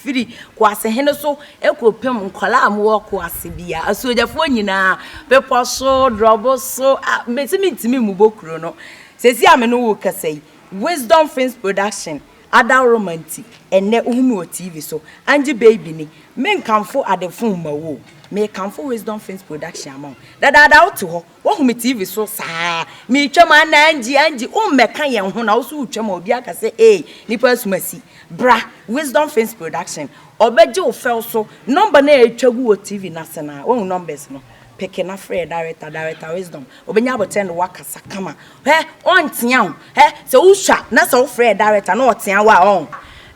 free kwase hene so ekopem nkola amwo kwase bia asuoja fo nyina pepo so drobo so metimi mubokuro no sesi ame no wo kasai Wisdom Films Production Ada Romantic enne uhumu TV so Angie baby ni me nkamfo adefo mawo me kamfo Wisdom Films Production amon dada oto ho wo hu me TV so saa me twama na Angie o meka ye ho na wo so twama obi aka se nipa sumasi bra Wisdom Films Production obeje o fel so number na etwagu wo TV na se na wo numbers no peke na free director Wisdom obenya abotend wakasa kama on tia ho se wo hwa na se wo free director na otia wa on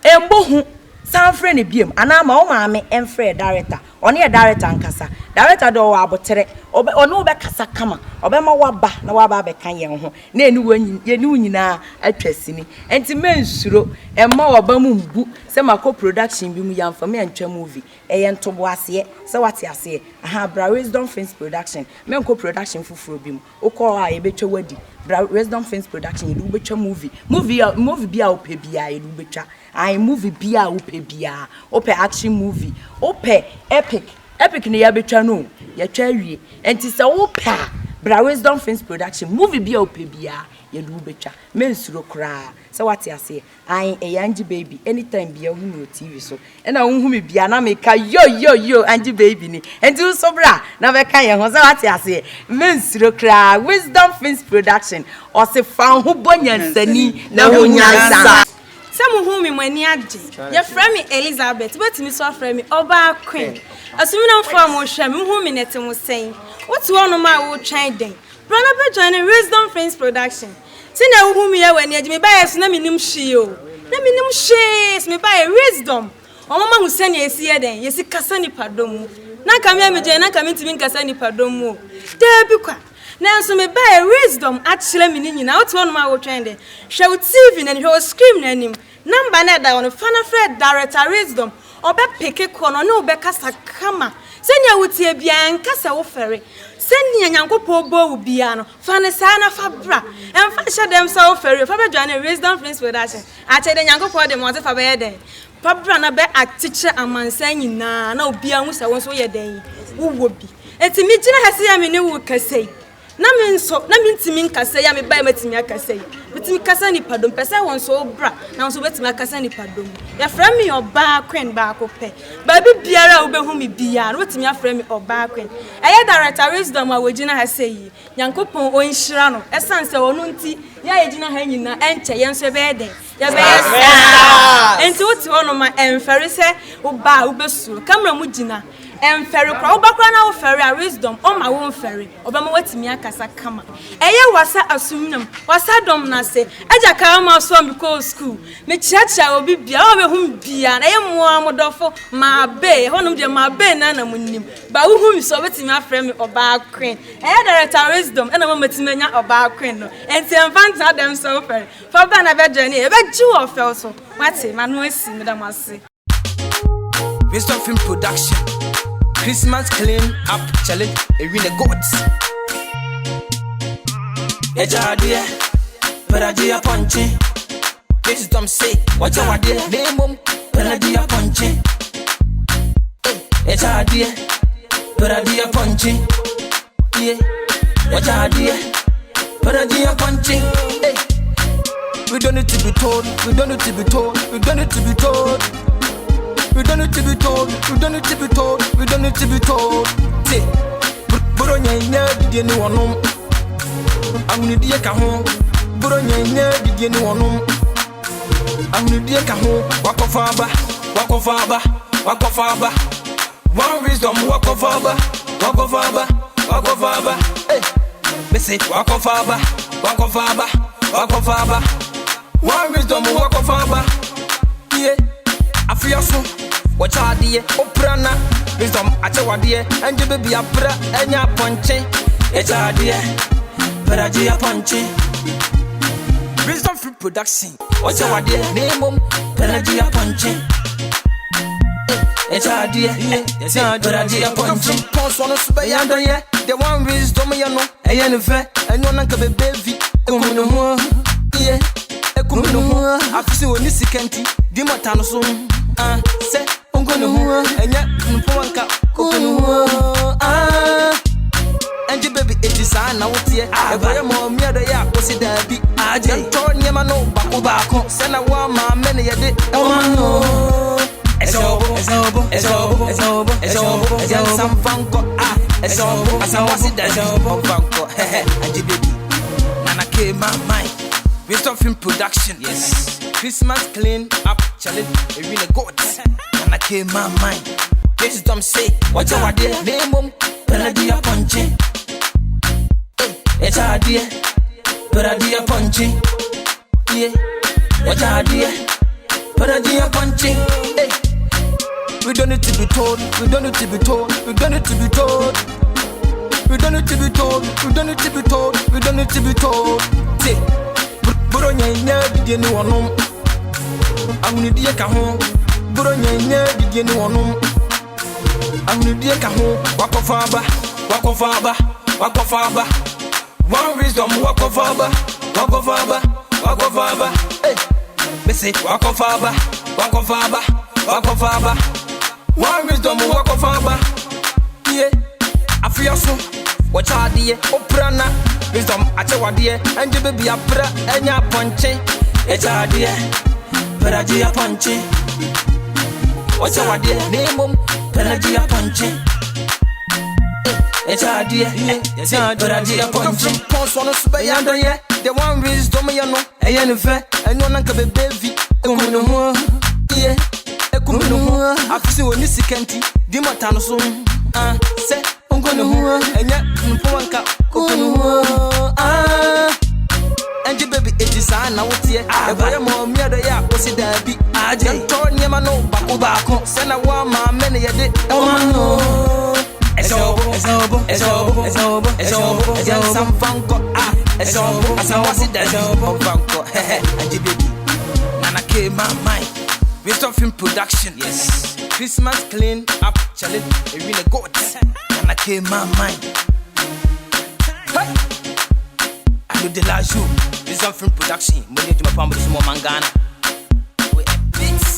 embo hu san free ne biem ana ma wo maame en free director oni e director nkasa director do wa abotere ono obe kasa kama obema waba na waba be kan ye ho na enu nyina atwasini enti mensuro emma waba mu mbu se mako production bi mu yamfa me antwa movie eye ntobo ase se wate ase aha bra Wisdom Films Production menko production fufuro bi mu okọ a ye betwa wadi bra Wisdom Films Production ye betwa movie bia ope bia ye betwa ai movie bia ope bia ope action movie ope epic ne ya betwa no ya twa wie enti se wo pa Bra Wisdom Films Production movie bi opebia ye du betwa mensuro kra se wate ase an Angie baby anytime bia hu no TV so na hu me bia na me ka yo Angie baby ni enti so bra na be ka ye ho se wate ase mensuro kra Wisdom Films Production o se fa ho bonyansani na ho nyansa Some whom in when your friend Elizabeth, but Miss Friend Oba Queen. Assuming I'm from Osham, whom in it was saying, what's one of my old child day? Run up a joining Wisdom Friends Production. See now whom you are when you may buy a snaminum shio. Naminum shares me buy a wisdom. Or Mamma who send you a seer then, you see Cassani Padomo. Now come here, Majana coming to me Cassani Padomo. There be quick. Now, so me buy a wisdom actually meaning out one my old trend. Shout TV and he was screaming at him. Number net on a fan of Fred director wisdom or be pick a corner no be cast a kama. Send you would see a bian cast a ferry. Send me a young couple bow piano, fan a sana fabra, and fashion themselves ferry for a wisdom friends with us. I tell the young couple them was a fabra. Papa na be a teacher and man saying na no bian was a once way a day. Who would be? It's a meeting has see a minute can say. Na min timi nkasa ya me ba metimi akasa yi metimi kasa ni padom pesa won so bra na so betimi akasa ni padom ya fra me oba queen ba ko pe ba bi biara wo behu me biara wetimi afra me oba queen eye director wisdom a wogina ha sei yankopon onhira no esanse wonu nti ya yegina ha nyina enche yenso be eden ya be sa enti woti wono ma emfere se wo ba wo besu camera mu gina emfere kra obakra na wo fere wisdom o ma wo fere obama watimi akasa kama eye wasa asumnam wasa dom na se aja ka ma so am ko school me chiacha obi bia o be hum bia na eye mo amodofo ma be honum de ma be na na munnim ba wo hum so betimi afre me oba queen eye director wisdom na ma matimi nya oba queen no enti emfanta dem so fere for ba na be journey e be ji wo fel so wate ma no esi me da mase Wisdom Film Production Christmas clean up challenge a win a goats. Ejadia, Peradia Aponkye. This is Tom say, what you want, name mum, Peradia Aponkye. Ejadia, Peradia Aponkye. Yeah, what you want, Peradia Aponkye. We don't need to be told, we don't need to be told, we don't need to be told. We don't need to be told, we don't need to be told, we don't need to be told. Say, Buronya did anyone home? I'm going to be a cajon. Buronya did anyone home? I'm going to be a cajon. Walk of Abba, walk of Abba, walk of Abba. One wisdom, walk of Abba, walk of Abba, walk of Abba. Hey, listen, walk of Abba, walk of Abba, walk of Abba. One wisdom, walk of Abba. Yeah, I feel so. Watch out, dear, Oprana, wisdom, Achawadia, and you baby Apra, and your Aponkye. It's a dear, Peradia Aponkye. Wisdom Film Production. Watch out, dear, name them, Peradia Aponkye. It's a dear, Peradia Aponkye. Pons on us by yonder, yeah, the one wisdom, you know, a young and one uncle baby, yeah, a kumino, I've seen when this canty, Dimotano soon, say. I'm gonna and yet, Mponka, and your baby, it is I know, dear. I buy more near the yard, was it there? Be I just told Yamano, Baco, send a woman, many a day. Oh, no, it's over, it's over, it's over, it's over, it's over, it's over, some funko, it's over, as I was it, that's over, funko, and your baby. Nana came my mind. Wisdom Film Production, yes. Christmas clean up challenge, a really good. And I came my mind. This is Tom say, what you want, dear? Name them, Peradia Aponkye. It's a dear, Peradia Aponkye. Yeah, what you dear? Peradia Aponkye. We don't need to be told, we don't need to be told, we don't need to be told. We don't need to be told, we don't need to be told, we don't need to be told. Say, Buronya did anyone home? I'm going to be a cajon. Buronya did anyone home? I'm going to be a cajon. Walk of Abba, walk of Abba, walk of Abba. One wisdom, walk of Abba, walk of Abba, walk of Abba. Hey, they say, walk of Abba, walk of Abba, walk of Abba. One wisdom, walk of Abba. Yeah, I feel so. Watch out, dear, Oprana. Wisdom, Achawadia, and the baby Apra, and your Aponkye. It's our dear, Pelagia Aponkye. Watch out, dear, name them, Pelagia Aponkye. It's our dear, Pelagia Aponkye. Pons on us by under ye, the one wisdom, you know, a yennefer, and no one can be baby. Yeah, a kumino, I feel when you see Kenty, Dimatano soon. Say, I'm gonna and yet, Mponka, and your baby, it is I now. I buy a more mere day, was it there be? I just told you, no, Baku, send a woman, many a day. Oh, no, it's over, it's over, it's over, it's over, it's over, some funko, it's over, as I was it, there's over, funko, and your baby, Nana came my mind. We're stuff in production, yes. Christmas clean up, challenge, a really good. And I came my mind. Hey! I do the last show. We're stuff in production. When you do my family, some more mangana. We're beats.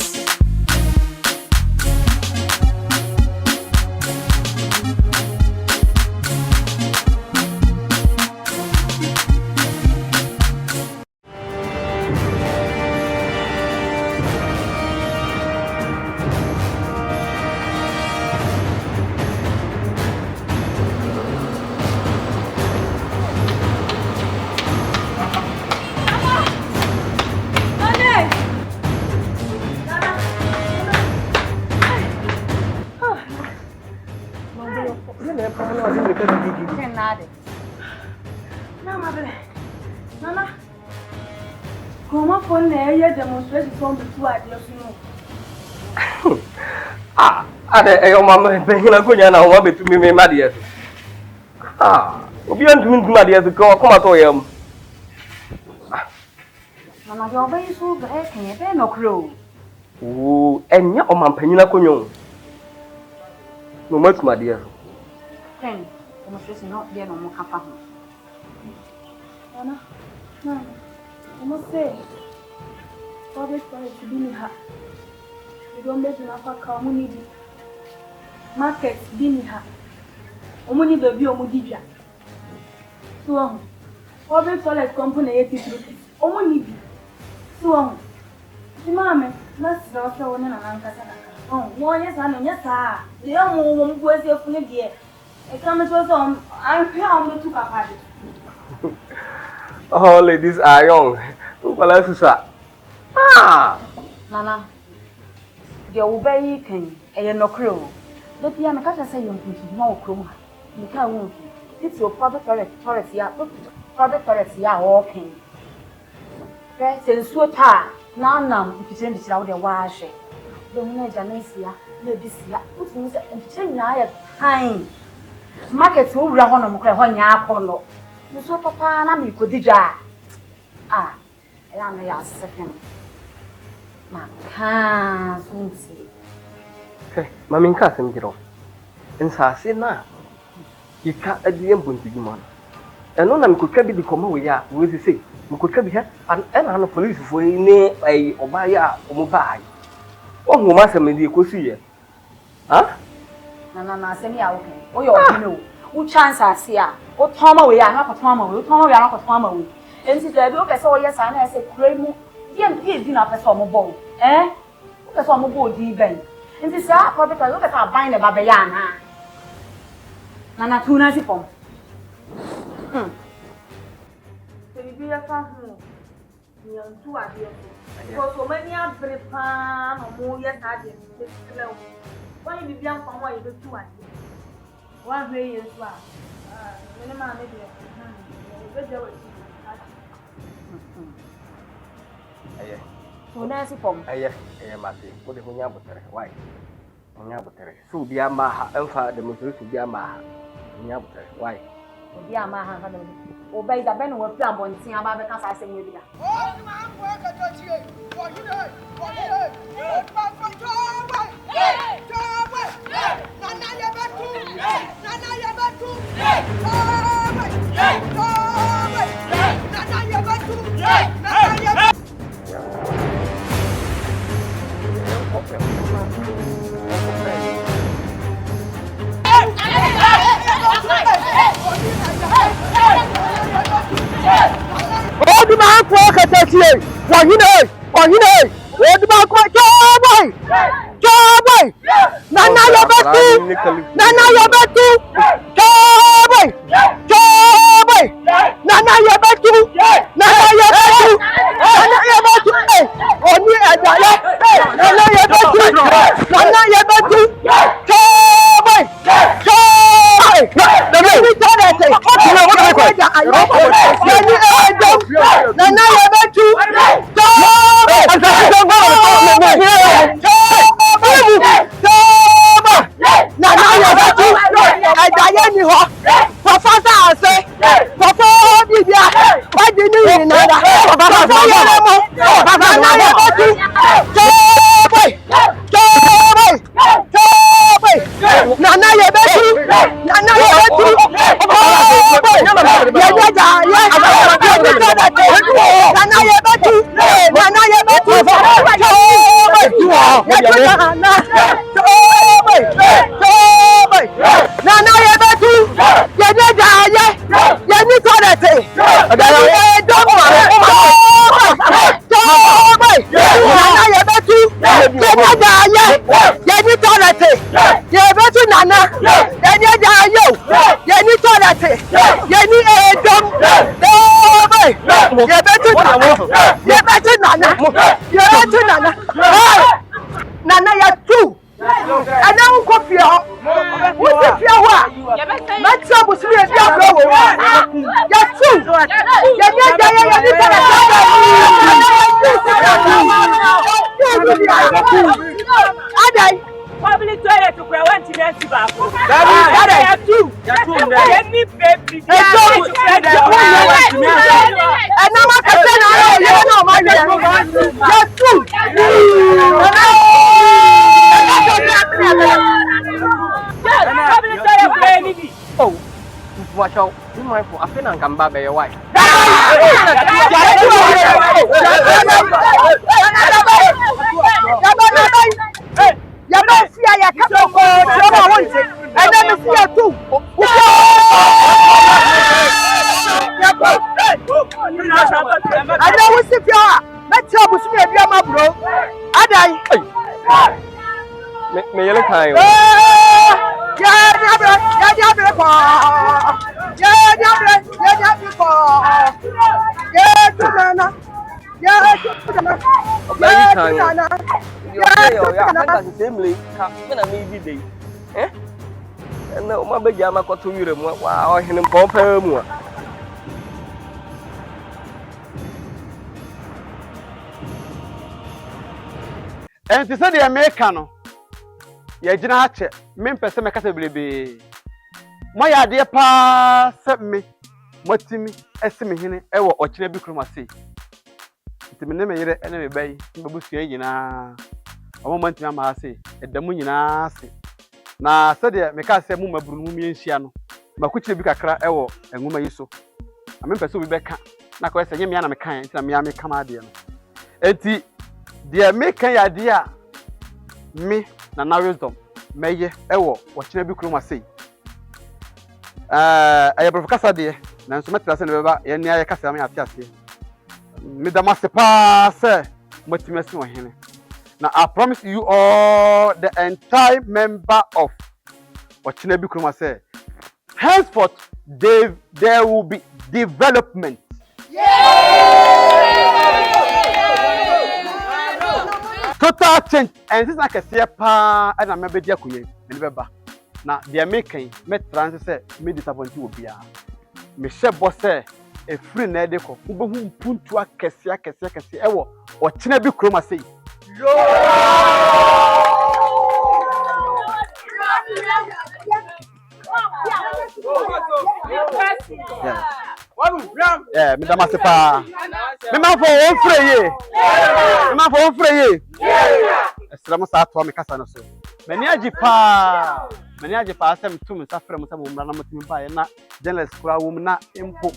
Mama, come up on there, demonstration from the two ideas. Ada your mama behina kunya na ho betumi me made obi antumi made to come at oyam. Mama, you obey so break me, be no crow. Oh, enya o mampanyina konyo. No matuma de so. Ken, demonstration not there no mo kafa ho. Ana, na, mo say, public toilet to be ha. You don't make enough community. Market biniha. Omuni baby omudibia. So public toilet company 80 rupees. Omuni bi. So di mama na sira so wona na nanka sana. Wo yes na nya sa. De mo go ese funu de. E come so so I pay on to papa. All ladies are young. Wala susa. Nana. The obey can a no crow. The piano catcher say you no crow. You can't win. It's your private toilet, ya, private toilet, ya, walking. Since so tired, now, if you send it out the wash. Don't know Janasia, maybe see, put me and change I time. Markets will run on when you are polo. You saw papa, and I could did that. I am a second. Hey, Mammy Catherine, get off. And Sassy now. You can't at the end to man. And none of them could be come away, with the sick. You could be here and a police for a Obaya or Mobile. Oh, who must have made you could see it. Huh? Nana, send me out. Oh, you know, who chance I see her. Oh, Tom away, I'm not a Tom away, Tom away, I'm not a Tom away. And since I look at all, yes, I said, Cremo. He did not pass on my bone, eh? Pass on my board, even. And this are probably look at our binder Babayana. Nana Tuna Zipon. So you be a family. You are 2 ideas. Because so many are very fun or more yet. I didn't know. Why you be young from why you do 2 ideas? 1 way is well. Minimum, maybe so Nancy Pom. Aye, Matty. What the Hunyabutter? Why? Hunyabutter. So be a maha, Alpha, the Muslim to be a maha. Hunyabutter. Why? Be a maha. Obey the Ben will plumb on seeing about because I say you. Oh, my work at you. What you doing? What you doing? From Joe. Nana Yabatu. Nana Yabatu. Nana Yabatu. Nana Yabatu. tie wahine odi ba ko joboy nana yobatu joboy nana yobatu oni adale nana yobatu joboy Nana ya tu. Ana unko fia. Wusi fia wa. Matsa busiri e bia bro wo. Ya tu. Ya ni Adai. Public toilet to kura want to dance back. Adai ya tu. Ya ni baby. Ana ma ka se na ya no ma ya. Ya tu. Oh, watch out. You might for a fin and come back by your wife. Me yellow kind. And to say the American, ye GHANACHRISTMAS, men person make us believe. My idea pa set me, Motimi, estimate him, ever or Chinabi Kromasi. It's me name here enemy bay, Babusia, a moment I say, at the Munina say. Na said the Mecasa Muma Brumi and Shiano, Makuchi Bicacra, ever, and Muma Yuso. I mean, pursue Becca, Naco, say, Yamiana Mecan, and Miami Canadian. Eti, the American idea, me, Nana wisdom, Maye, ewo, what Chinabi Kromasi. I have a professor there, Nansumetas and Baba, and near Casami at Yassi. Midamasepa, sir, Motimus him. Now I promise you all the entire member of what Chinabi Kromasi. Henceforth, there will be development. Total change, and this is like a sepa, and I'm a bit yakuye, remember. Now, they are making me transit, me disappointed will be a Michelle Bosse, a free Nedeko, who put to a Cassia, ever, or Chinabi Kromasi. Yeah, Madame Sepa. Remember for one free. Remember for one free. Esramo sa atwa me kasa no so. Meniaji pa sem tu me safre mo sam na motimi ba na journalist kura wo na impo.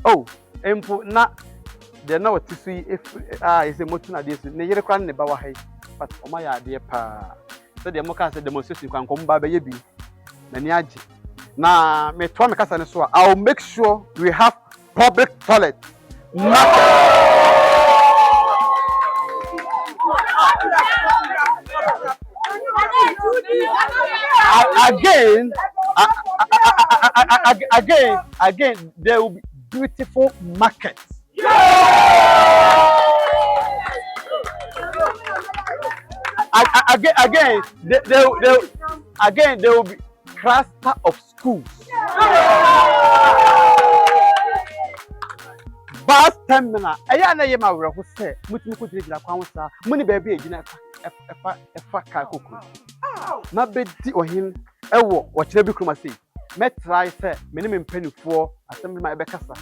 Oh, impo na de na watisu ise motu na de so. Ne yere kura ne ba wa hai. But o ma ya de pa. So de mo ka se demonstration kwan kom ba ye bi. Meniaji. Na me twa me kasa ne so I'll make sure we have public toilet. Again, there will be beautiful markets. Again, there will be cluster of schools. Bus terminal. Aya na yema wura ho se mutumi ko dire kwa wonsa muni baby ejina efa ka koku na bedi ohin ewo wo kire bi kroma sei me try se me ne me mpanifo assembly ma ebekasa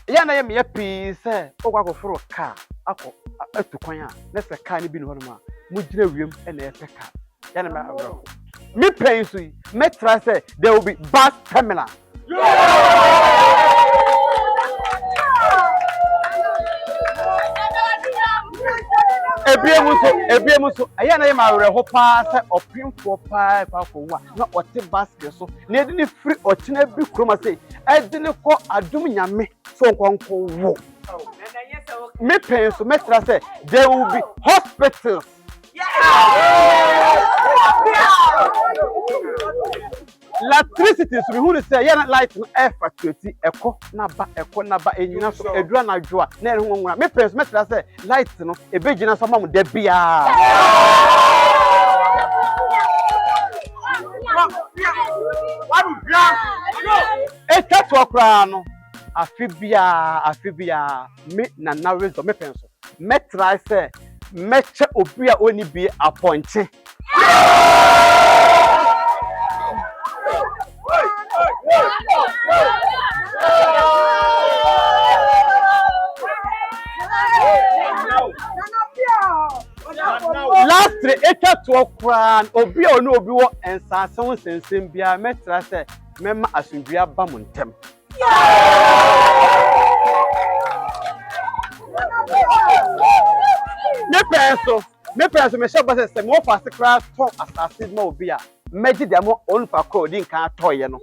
aya na yema yapi se okwa koforo ka akọ atukwan a na se ka ni bi no ho ma mu gina wiem e na efe ka ya na me awura me pen so me try se there will be bus terminal. Ebiemuso aya na yema awre ho pa se opinfo pa ko wa na ote basket so na edi ni free ochina bi kroma sei edi ni ko adum nyame so nkonko wo me pen so metra say there will be hospitals. Electricity so who say ya light no air facility eko na ba enyina so edura na dwo a na ere honwura me pres metra say light no ebegina so mam da bia etatu okra no afibia me na na rezo me penso metra say meche obi a oni bi Aponkye. Last three to okran obi oni obi wo ensase won sensem bia metra se mema asundua ba montem. Me penso me shop se mo fa secret to asase ma obi a meji dem on fa ko di nkan toye no.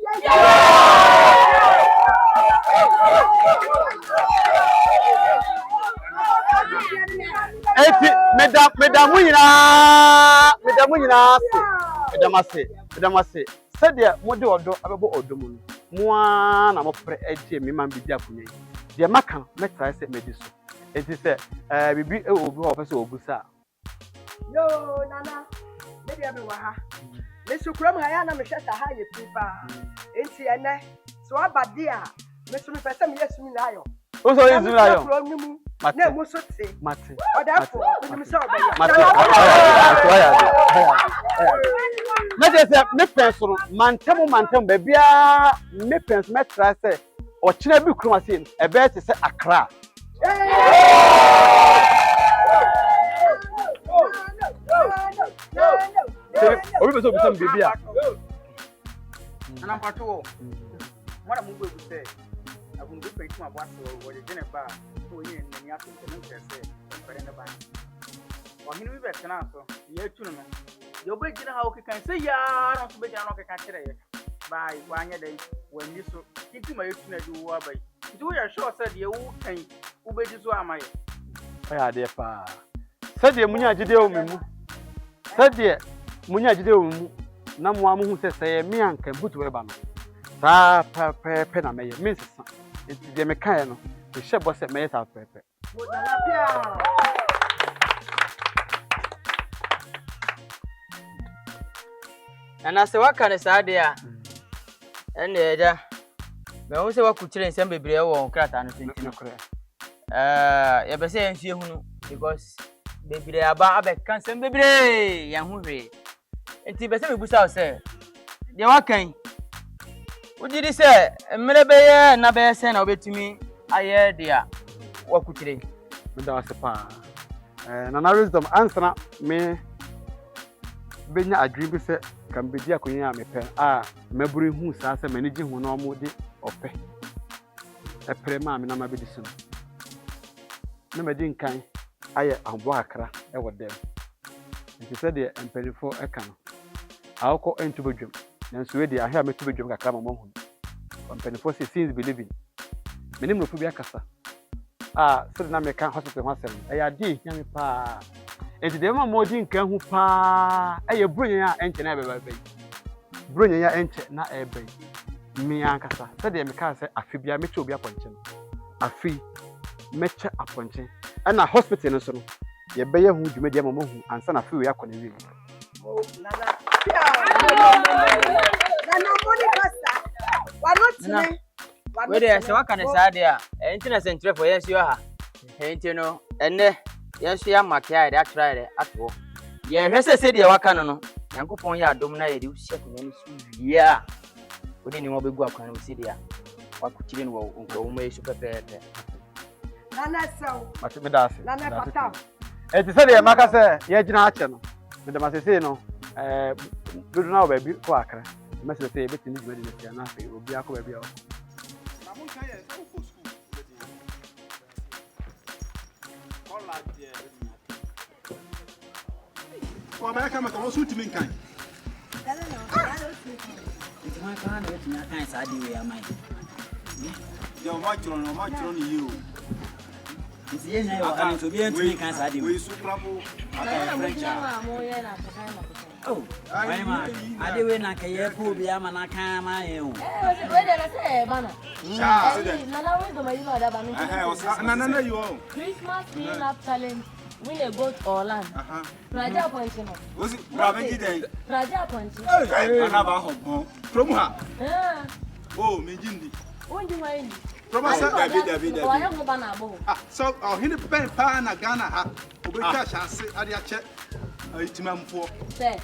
Eti medamu nyina se sede mo de odo abebo odo mu no na mo pre eje me man bibia kunya de maka me try se medi so eti se bibi obi ho pese obusa yo nana me de be wa ha me sukura mu ha ya na me hweta ha ye pipa enti ene so abade a me so me pese me yesu mi na ayo o so yesu na ayo na mo so te mate odafo me so obe me penso mantem be bia me penso me try say o kina bi kroma sei e be te say Accra obi be so bi sam bibia ana pato mara mu gbe say agungu pe tuma bo aso wo de jene ba to yin ni ato te no kese pere ne ba o hinu bi be tena so ye tunu no yo be jina ha o kekan say ya no so be jina no kekan kire ye bai wa anya dai wani so kiti ma yetu na du wa bai do ya sure say de wo kan wo be ji so amaye aya de pa sade munya gide o memu sade munya gide o memu na mo amu hu se me anka butu we ba no sa pe na meye me sesa enti de me kan no e shebo se meye sa pe ana se waka ne sa de a ene eja me hu se wakutire nsem bebre wo krata no tenti no ye be se ensie hunu because bebre aba abeka nsem bebre ya hu hwe enti be se mebusa se de wakan ujiri se mmere beye na be se na obetumi aye dia wakutire meda wase pa na wisdom answer me benya adwin bi se kan bedi akonya me pe maburu hu sa se manigi hu na omo de ope epre ma me na mabedi so na medi nkan aye abo akra e wodem nti se de emperifo eka no awko entubodwem nanso we de ahia metubodwem kakra ma hu emperifo se since believing menim no fu bi akasa se na me kan hospital ho asem e ya di nya me pa enti de ma modi nka hu pa eye bronya enche na beba beba bronya ya enche na ebe mi ankasa se de me ka se afi bia meche obi Aponkye no afi meche Aponkye na hospital no so no ye beye hu dwuma de ma mo hu ansa na afi we akọ na wi Nana money pasta. Why not me? Where there say waka na saade a enti na sentre for yes you ha enti no enne yes you makia dey try dey ato ye hwese de waka no Yankopon ya adom na ye de usia ko nyame su wia odi ni mo begu akwan no se dia wakuchire no wo mo yesu pepepe Nana so mate me dase Nana pata enti se de maka se ye gina ache no me de masese no dudu na obabi ko akra message say beti ni dwedi na na fe obi akọ ba bia na mun kan ye so for school all la dia ko ba ka maka wo su timi kan It's my plan to get my kind of idea, man. Your matron, no matron, you. It's the end of to be able to make kind of idea. We suprabo. Oh, my man. I do when I can hear poor Biama, I can't my own. Where did I say, Banner? Nana, you own. Christmas clean-up challenge. Win a goat or land. Raja Aponkye. Was it Ravenji Day? Raja Aponkye. I have a home from her. Oh, Mijindi. When you mind? David. I have no banabo. So, I'll hit a pen pan a Ghana. Obecha shall say, I check a timam for. Say.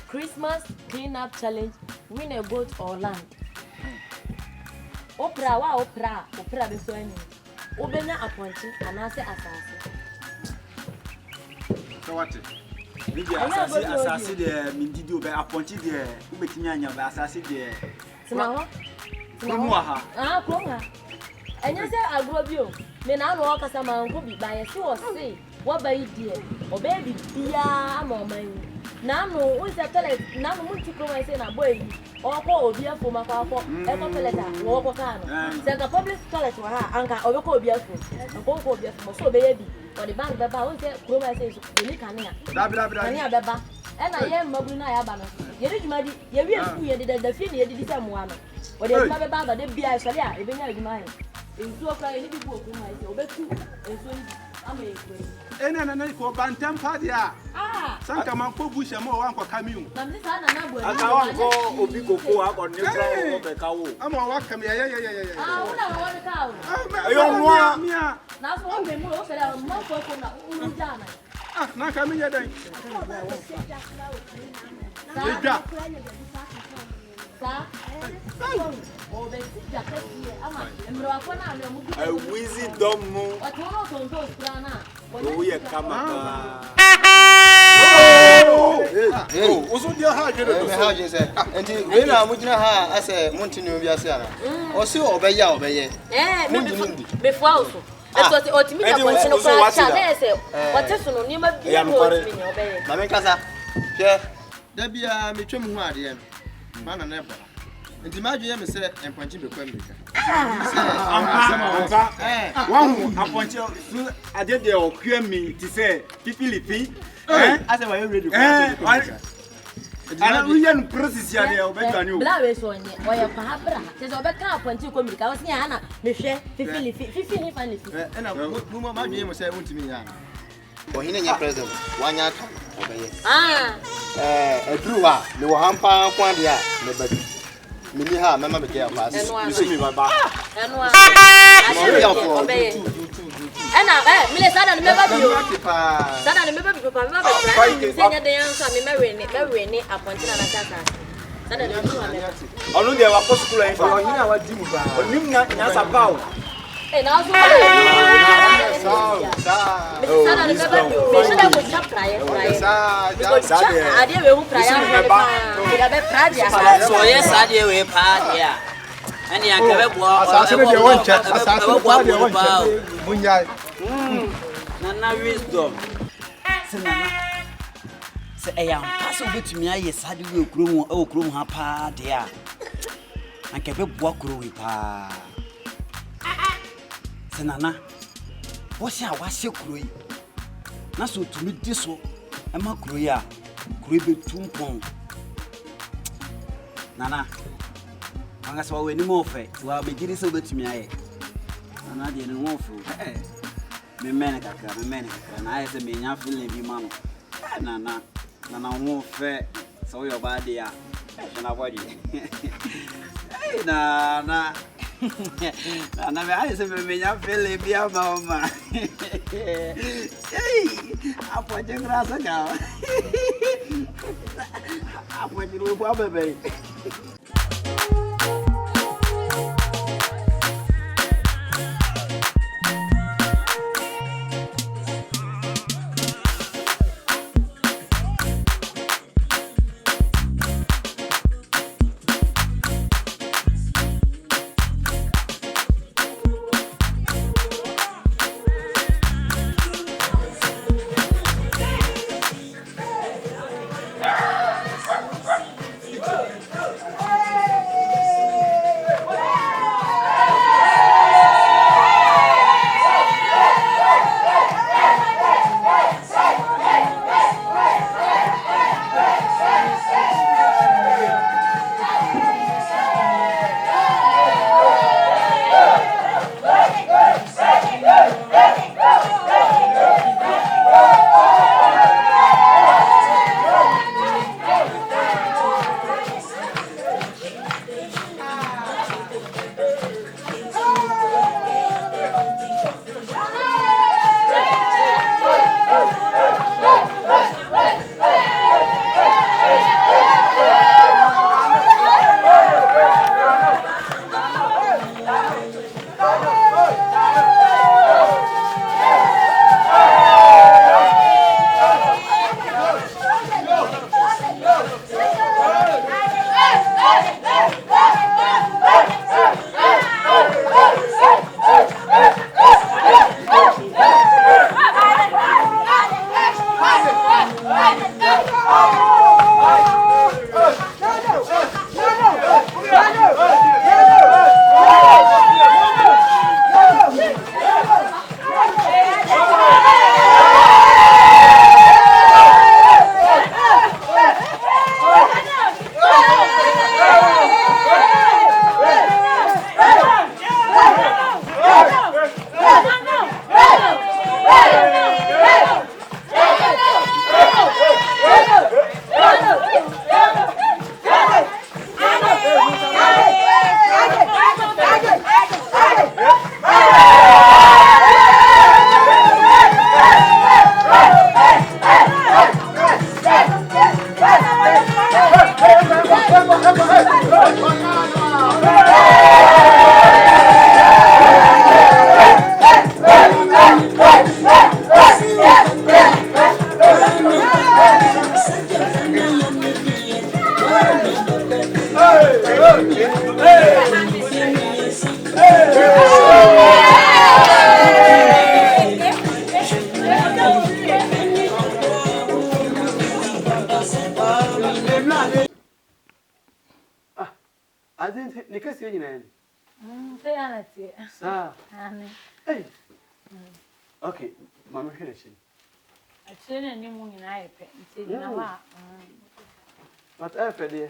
Christmas clean-up challenge. Win a goat or land. Opera be so any. Obena Aponkye and I say assassin. So what? Assassin there, Mindido by Aponkye there, who make me an assassin there. Tomorrow? Konga. And you say I grow you. Me now walk as a man could be by a so say. What by dear? Or baby, dear, mamma. Now, no, who's a toilet? Now, won't you come and say, boy, or call dear for my father, letter, walk on. Send a public toilet to her, uncle, or call beer food, and go for beer for so baby, or the bank, Baba, won't say, come and say, you can hear. Baba, and I am Mabuna Abana. You read my dear, you did the fee, you did some one. Or there's Baba, Baba, they be I shall, even I mind. In 2 o'clock, any people who might obey 2 and so I'm a for Bantam Padia. Some come and put bush and more one for Camus. I'm this one. I can't go Obico or neutral of the cow. I'm all welcome. Yeah. I don't want me. Now, one day more said I'm not for Ujana. Not coming yet. A wheezy dumb moon. We are coming. Oh, was your heart? And when I'm with her, I say, Montenegro, or so obey ya, obey. Before also. That's what the ultimate question of what is on your Mamma? There be a mutual guardian, man and never. And imagine me say, and Ponkye be Quembica. One Aponkye, I did the occur me to say, Philippi, as I was ready. And we are process here, better you. Blavis on you, or your Pabra. There's a better Ponkye Quembica. I was Yana, Michelle, 50 funny. And I will my name was saying to me. For him and your president, 1 year. A drew up, the Wahampa, Quandia, nobody. Miniha, Mamma Miguel, you see me, my back. And I, Minnesota, remember you. Sada, remember, Papa, the answer, Mary, Aponkye, I know there were possible for you know what Jim, but you not a bow. And also, I am passing with me. I said, you groom, oh, groom, hapa, dear. And keep a walk with pa. Senana, what's your crew? Not so to meet this one, and my crew, creepy 2 pounds. Nana, I guess what we need more faith. Well, be getting so good to me. And I didn't want for me, Manica, and I said, me, I'm feeling you, man. Nana, won't fair, so your body, and I body. Nana. And I said, me, I'm feeling your mama. Hey, I'm putting grass now. I'm putting you baby. I didn't think you can. Hey. Okay, Mamma finishing. I turned a new moon in I pay. But after dear.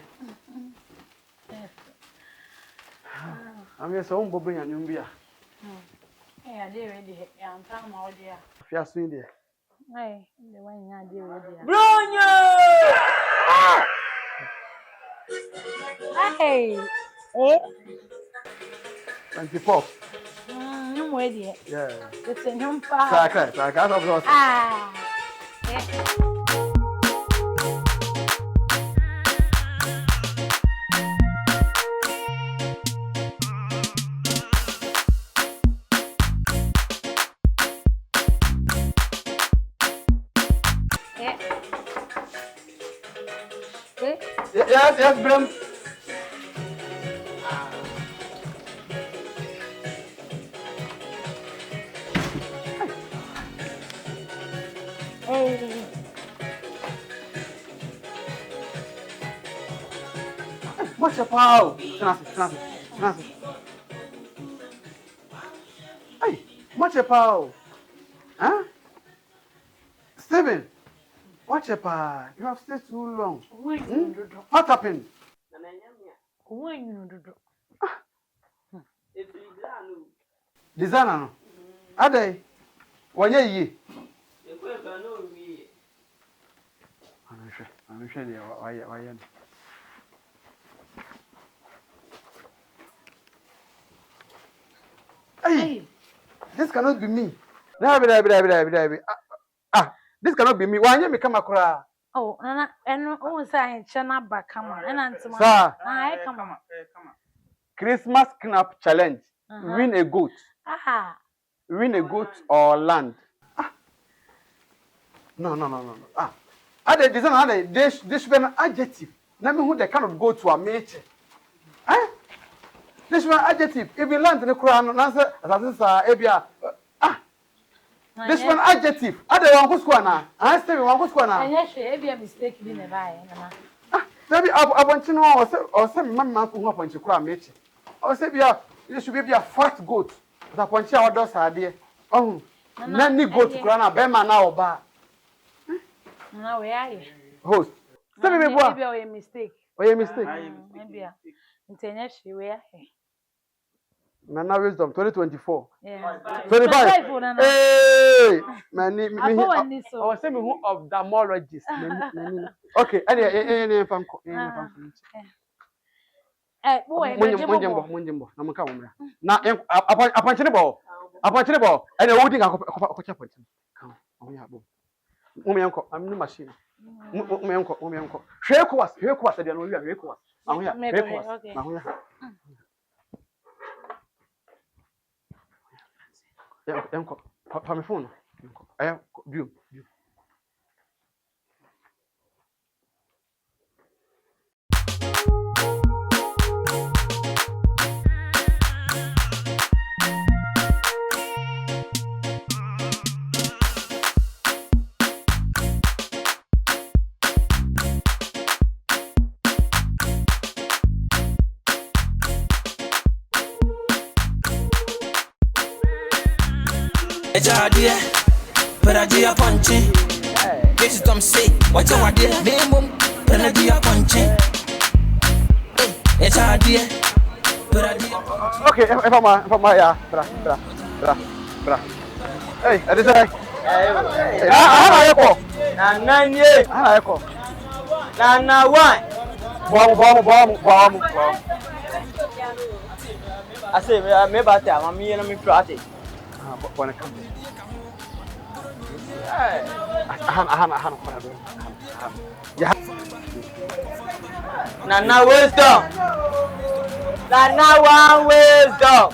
I'm your son, Bobby and Yumbia. Yeah, dear, I'm talking about dear. Just in there. Hey, the one I deal with dear. Hey, eh? 24. I'm ready. Yeah. It's in home far. Ah. Yes, Brim. Hey. What's your power? Nancy. Hey, what's your power? Huh? Steven, what's your power? You have stayed too long. What happened? Designer no. Ade. Wanya yi. I'm sure they are. Hey, this cannot be me. This cannot be me. Why you come across? Oh, Nana, and who say Chana Bakama? And Antoma. Sir, I come on. Christmas Knap Challenge. Win a goat. Aha. Win a goat or land. No. Ade designer this should be an adjective. Na me who they cannot go to a mate. This should be an adjective. If you land in the Quran, answer as ebia. This one adjective. Ade wan go school na. I say wan go school na. Anya hwe ebia mistake bi na buy na. Maybe Aponkye no or say mama who Aponkye kura mate. Or say bia this should be a fat goat. That Aponkye order sade. Oh. Na ni goat kura na be ma na oba. Na we are. Host. Say me boa. Maybe a mistake. Oye mistake. Maybe. Ntenya hwe we are. Nana Wisdom 2024. Yeah. 25. Hey, I was saying who of ophthalmologist. Okay, any fanko. Boy, Munjimbo. Na muka umra. Na Aponkye bo. And the holding akocha Aponkye. Come, we have. Mumianko, I'm new machine. Mumianko. Hwekwas de no wi hwekwas. Ahoya, hwekwas. Ahoya. Yanko, pa me phone. Yanko. Biom. Ejadie, peraji Aponkye. This is Tom say, what you want there? Name peraji Aponkye. Ejadie, peraji. Okay, if I'm yeah, bra. Hey, that is right. Na one. Bomb. I say me about that, I'm here and me prate. When it comes. Nana wisdom. Nana one wisdom.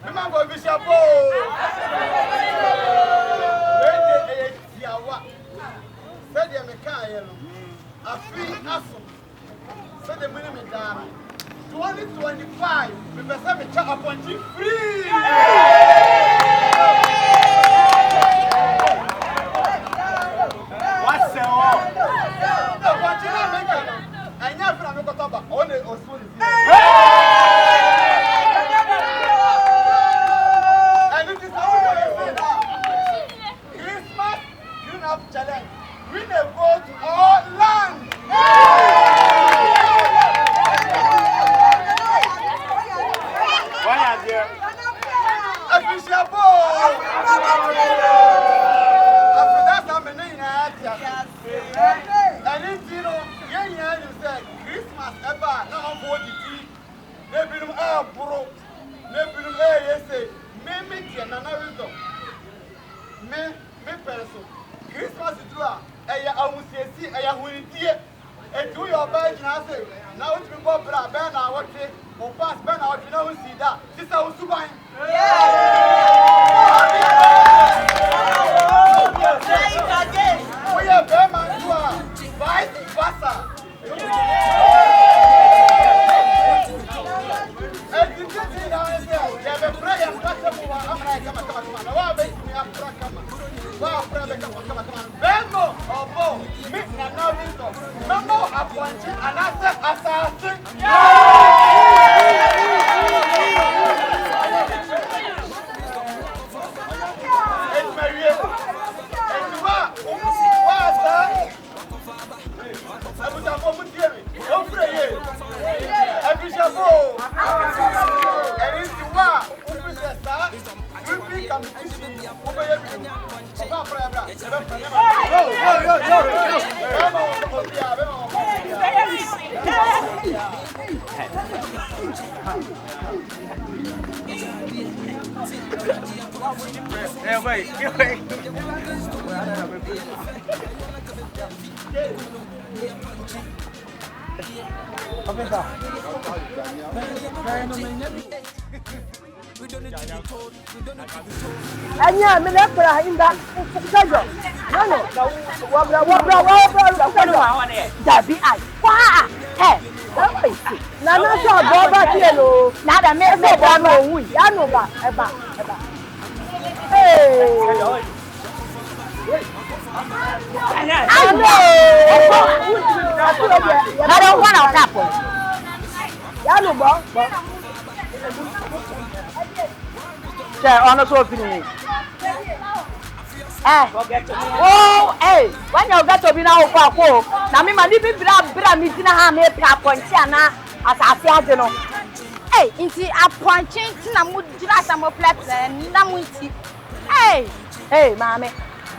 Remember Bishop Bo. Said the Mekayel. A free assault. Said the minimum down. 2025. We must have a chat upon you free. What's the all? The Pachina maker. And you're from Okotaba. Only Oswald. And it is how we say now. Christmas, you have challenge. We may go to all land. Why are there? Official boy. After that, I'm in and if you know, you said Christmas ever, now for the tea. Maybe no bro. Maybe no say, maybe can another wisdom. Me person. Christmas is true. I will say, I will hear. And do your best now say, now it's been popular, Ben, I watch it, or pass Ben, I will see that. This is our super. We are Berman to vice versa. And you can see now, you have a prayer and come Bembo or Bo, Miss Nanavito, Mammo Aponkye, and assassin. It's Maria. And you are, I was a moment here. Don't pray. Every shabow. And if you are, who is the star? We become over everything. And yeah, me left in that schedule. No. That be I. Wow. Hey. Na na so go back here no. Na da me so go no wu. Ya no ba, eba. Hey. I don't want to happen. Ya no ba. Honest opinion. Oh, hey, when you get to be now, now me mani be bra me dina ha me Aponkye na asase ade no. Hey, inti Aponkye na mu dina samo plate na mu nti. Hey, mama,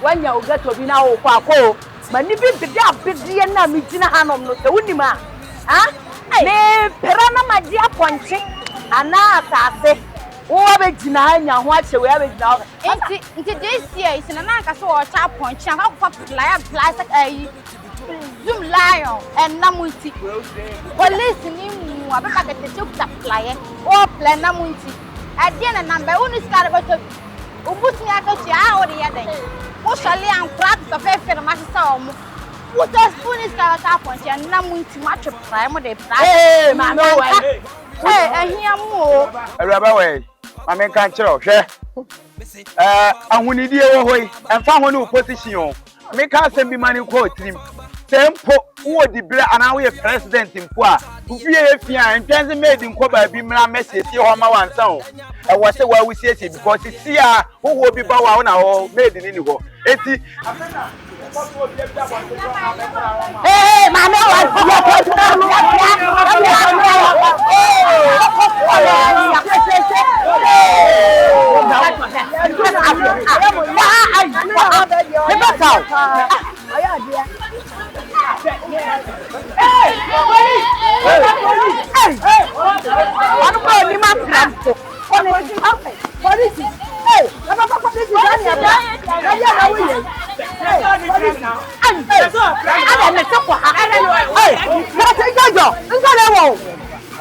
when you get to be now, mani be bra na me dina ha no se wunima. Me pera na ma di Aponkye ana asase. Oh, be dina nya ho ache we be dina. Inti this year is na ka so o cha Aponkye ha ko lion plastic zoom lion and namunti. Police ni mu abeka kete chuta flyer. O plan namunti. Ade na number unu skare go to. Ubuti ya ka chi a o de ya den. O shale an prat to fe fe ma sa o mu. What a spoon is got Aponkye and namunti match prime de prime. Hey, mama. Hey, here mo. Rabaway. I mean, can't chill, share. And when you deal away and found one position, make us send me money quote him. Tempo, who the black and our president in Qua, who fear and Jansen made in Quaba be my message, your one sound. And what say why we say it because it's here who will be bow on our made in Indigo. Hey, mama,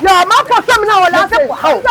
Yeah, my person now will answer. How?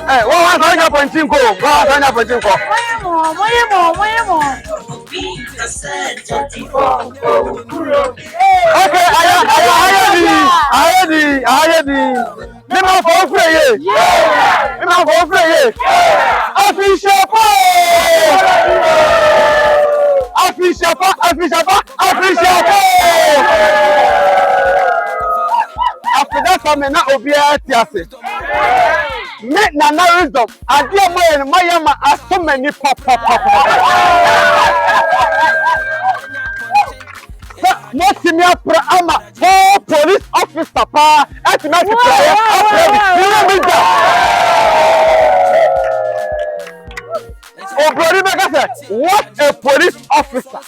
Hey, what was on your point, Tinko? What was on your point, Tinko? Okay, I am. Never for free. Never for free. Official. After that, I'm not obvious. Make Nana wisdom. I dear my yama as so many papa. Not me up ama police officer pa at me what a police officer.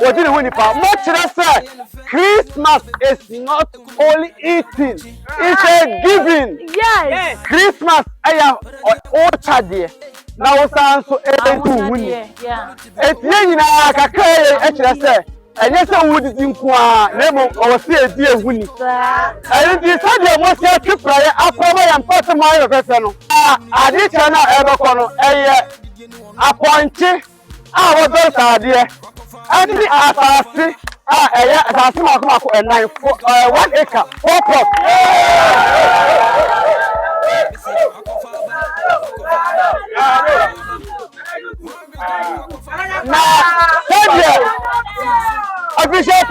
What did you pa? Much say Christmas is not only eating, it's a giving. Yes. Christmas aya o chade. Na wo san so e do wuni. Yeah. Etie nyina kakra e kire say enye se wudi nko a na mo o se edi ehuni. Eri di so de mo se twpraye akoma ya mpata mai no fefe no. Ade che na e beko no eye Aponkye a wo do saade ani asase eye asase mako e 1 acre 4 plot. Na sadia official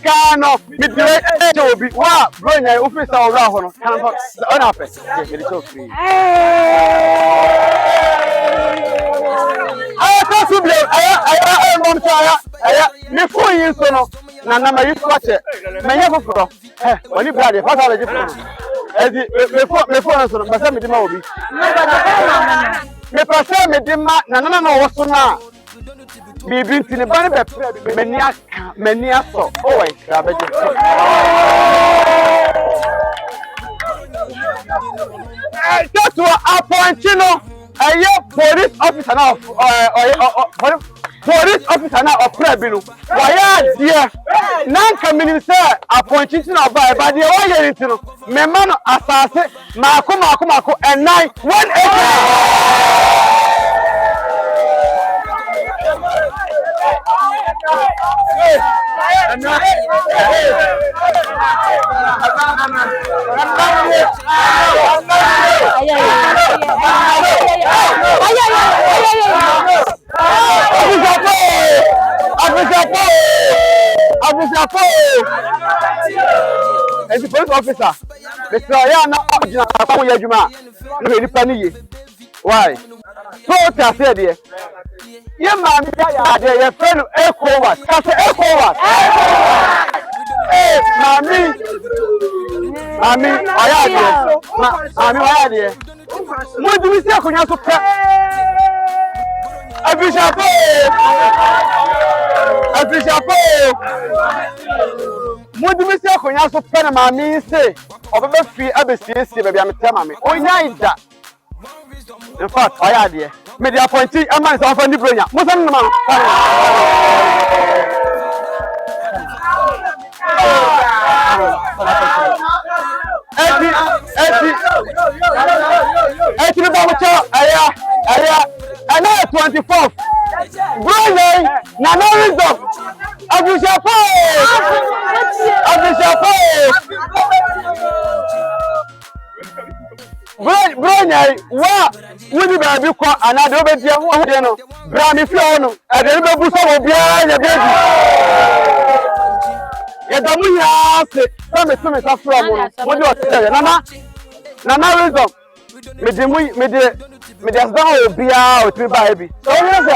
Kano, midnight obi wa bronya officer ora ho no kan fa ona ape je me so free aya so bile aya mom so aya me phone yin so no na ma yi kwache menye foforo oni brade fa sa le foforo edi me phone so no ba sa me di ma obi me pasa me di ma na wo so na Bibi ntini bani be meni aso owe krabeje that's what Aponkye no police officer now police officer now operate no why there nanka minim say Aponkye na ba there why yer ntino me ma no asase mako enai 1 acre police officer, Mr. Why? So I said here. Yeah, man, your friend ECOWAS. ECOWAS. Hey, Mami, I had here. What do we say? Can you so what do we say? Can you so pen Mami say? Over free ABC, baby, I'm telling me. Oh, yeah, in fact, I had here. Me the Aponkye a man is off on the brain. Muslim man. Eti bamucha aya ana 24th. Brian na no reason. Brian Anya, what? Would you be caught another baby? Brownie Fiona, and then the bush will be a baby. Yet the moon has some is from what you are saying. Nana wisdom. Me just don't be out to baby. So yes,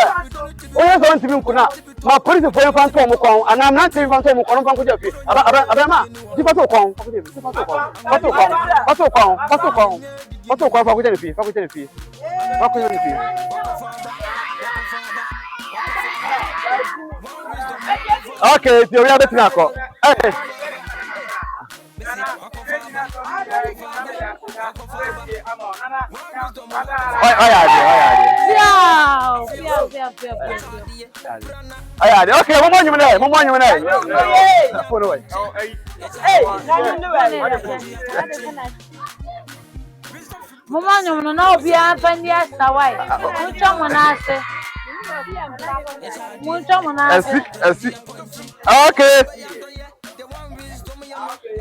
oh yes, to me kuna. My police for phantom kon, and I'm not saying phantom kon from Kujafi. Abema, Tipato kon, Pato kon for Kujafi. Okay, so we are the Tinako. Okay, one more minute. Mama, no, no, be a penny as the wife. Okay.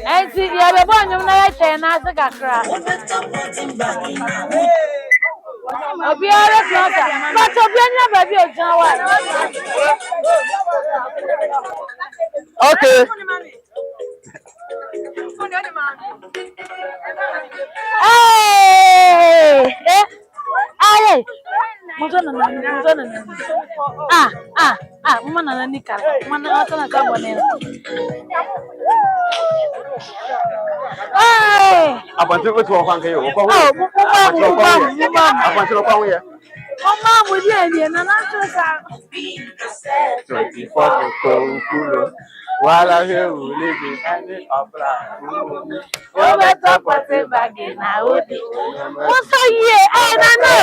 And see, you have a bunch of night and as a crack. I'll be a reporter, but I'll be never be a Jawan. Okay. Hey! Mana nika. Mana watu na kabo neno. Abantu wetu wakwange yo. Abantu wakwange ya. Mama mwenye na nachoka. 24 kulo. Wala hewu libi ane opla. Oba tapate bagi na odi. Oso ye, no.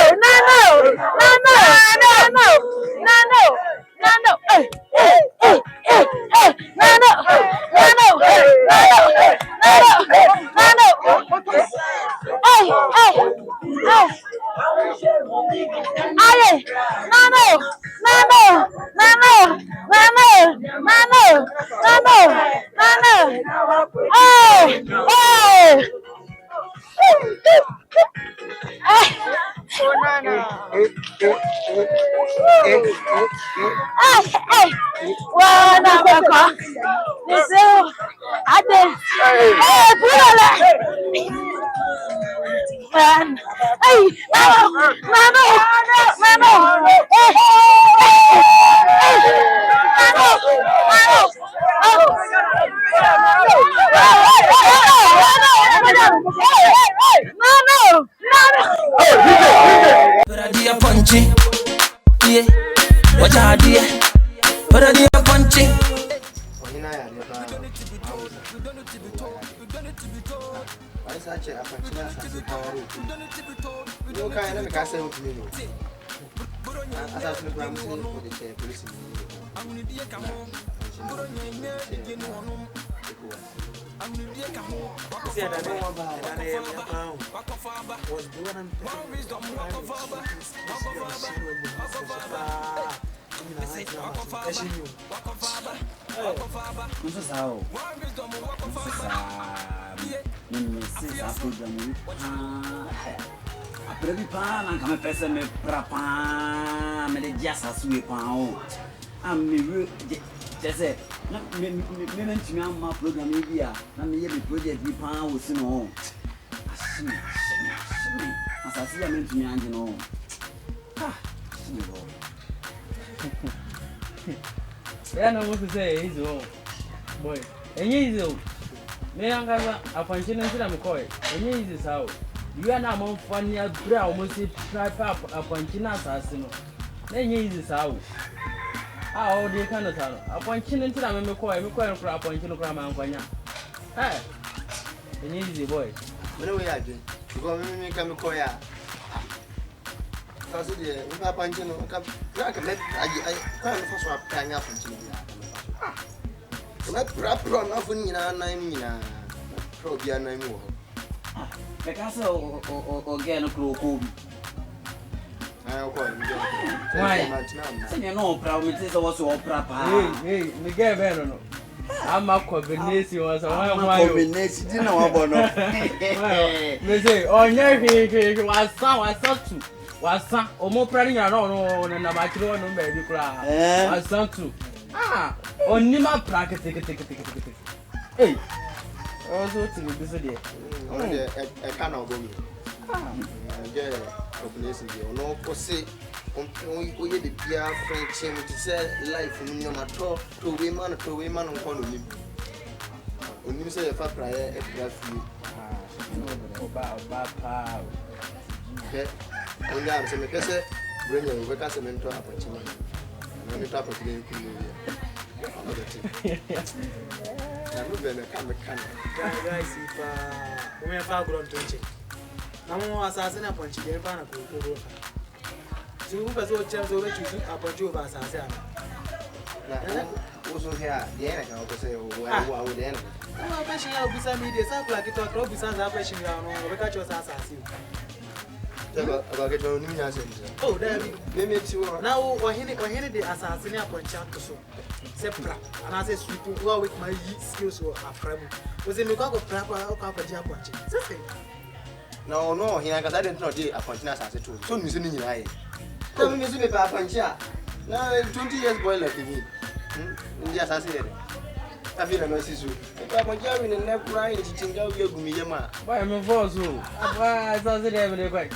Previ pa nan kame pese me prapa me de jasa suwe pa o am me jese na me ntimi amma program e bia na me ye me project bi pa o si no asimi asasi ya me ntimi anje no ya no mo say izo boy enye izo me anga Aponkye ntira me koy enye izo sao you are now more funny as bra almost try up Aponkye na asase no na enye izi sawo o de kan no sano Aponkye ntira me koy no kra Aponkye no kra ma nkwanya enye izi boy me no we again because me come koy ya so de we Aponkye no come na ka let I kwa no so apanya Aponkye no ya pro na fu nyina na nyina pro bia na mi wo because o get no krokobi why say no proud me say so was opera pa hey me get better no I'm a combination was a combination. You know about no. Me say, oh yeah, he was some was some or more planning around and I'm actually on baby cry. Was some too. Ah, only my practice. Hey, also to be busy. I cannot go. Yeah, combination. No, for say. We the Pia French to say life from your matter to women on colony. When you say a fat prayer, a graphy. Only I'm saying, bring your workers and mentor opportunity. And only top of the day. Guys, if we have a grown drinking, I'm assassin upon Chicken Pana. You pass what chance over to upon you as I said. Also, here, the end, I can say, well, then. I'm passionate out beside me, the circle like it or drop besides our passion around or catch us assassin. Oh, there we meet you now, or Henry the assassin upon chance so. Sepra, and I say, sweeping well with my skills or a friend. Was in the cock of Trapper or Papa Japan. No, here, because I didn't know the appointment as I told. So, Miss Nina. Come in, Miss Papa. Now, 20 years boy like me. Yes, I said. I feel a message. Papa Jerry and never crying to think out your Gumiyama. Why am I for so? I thought it every day.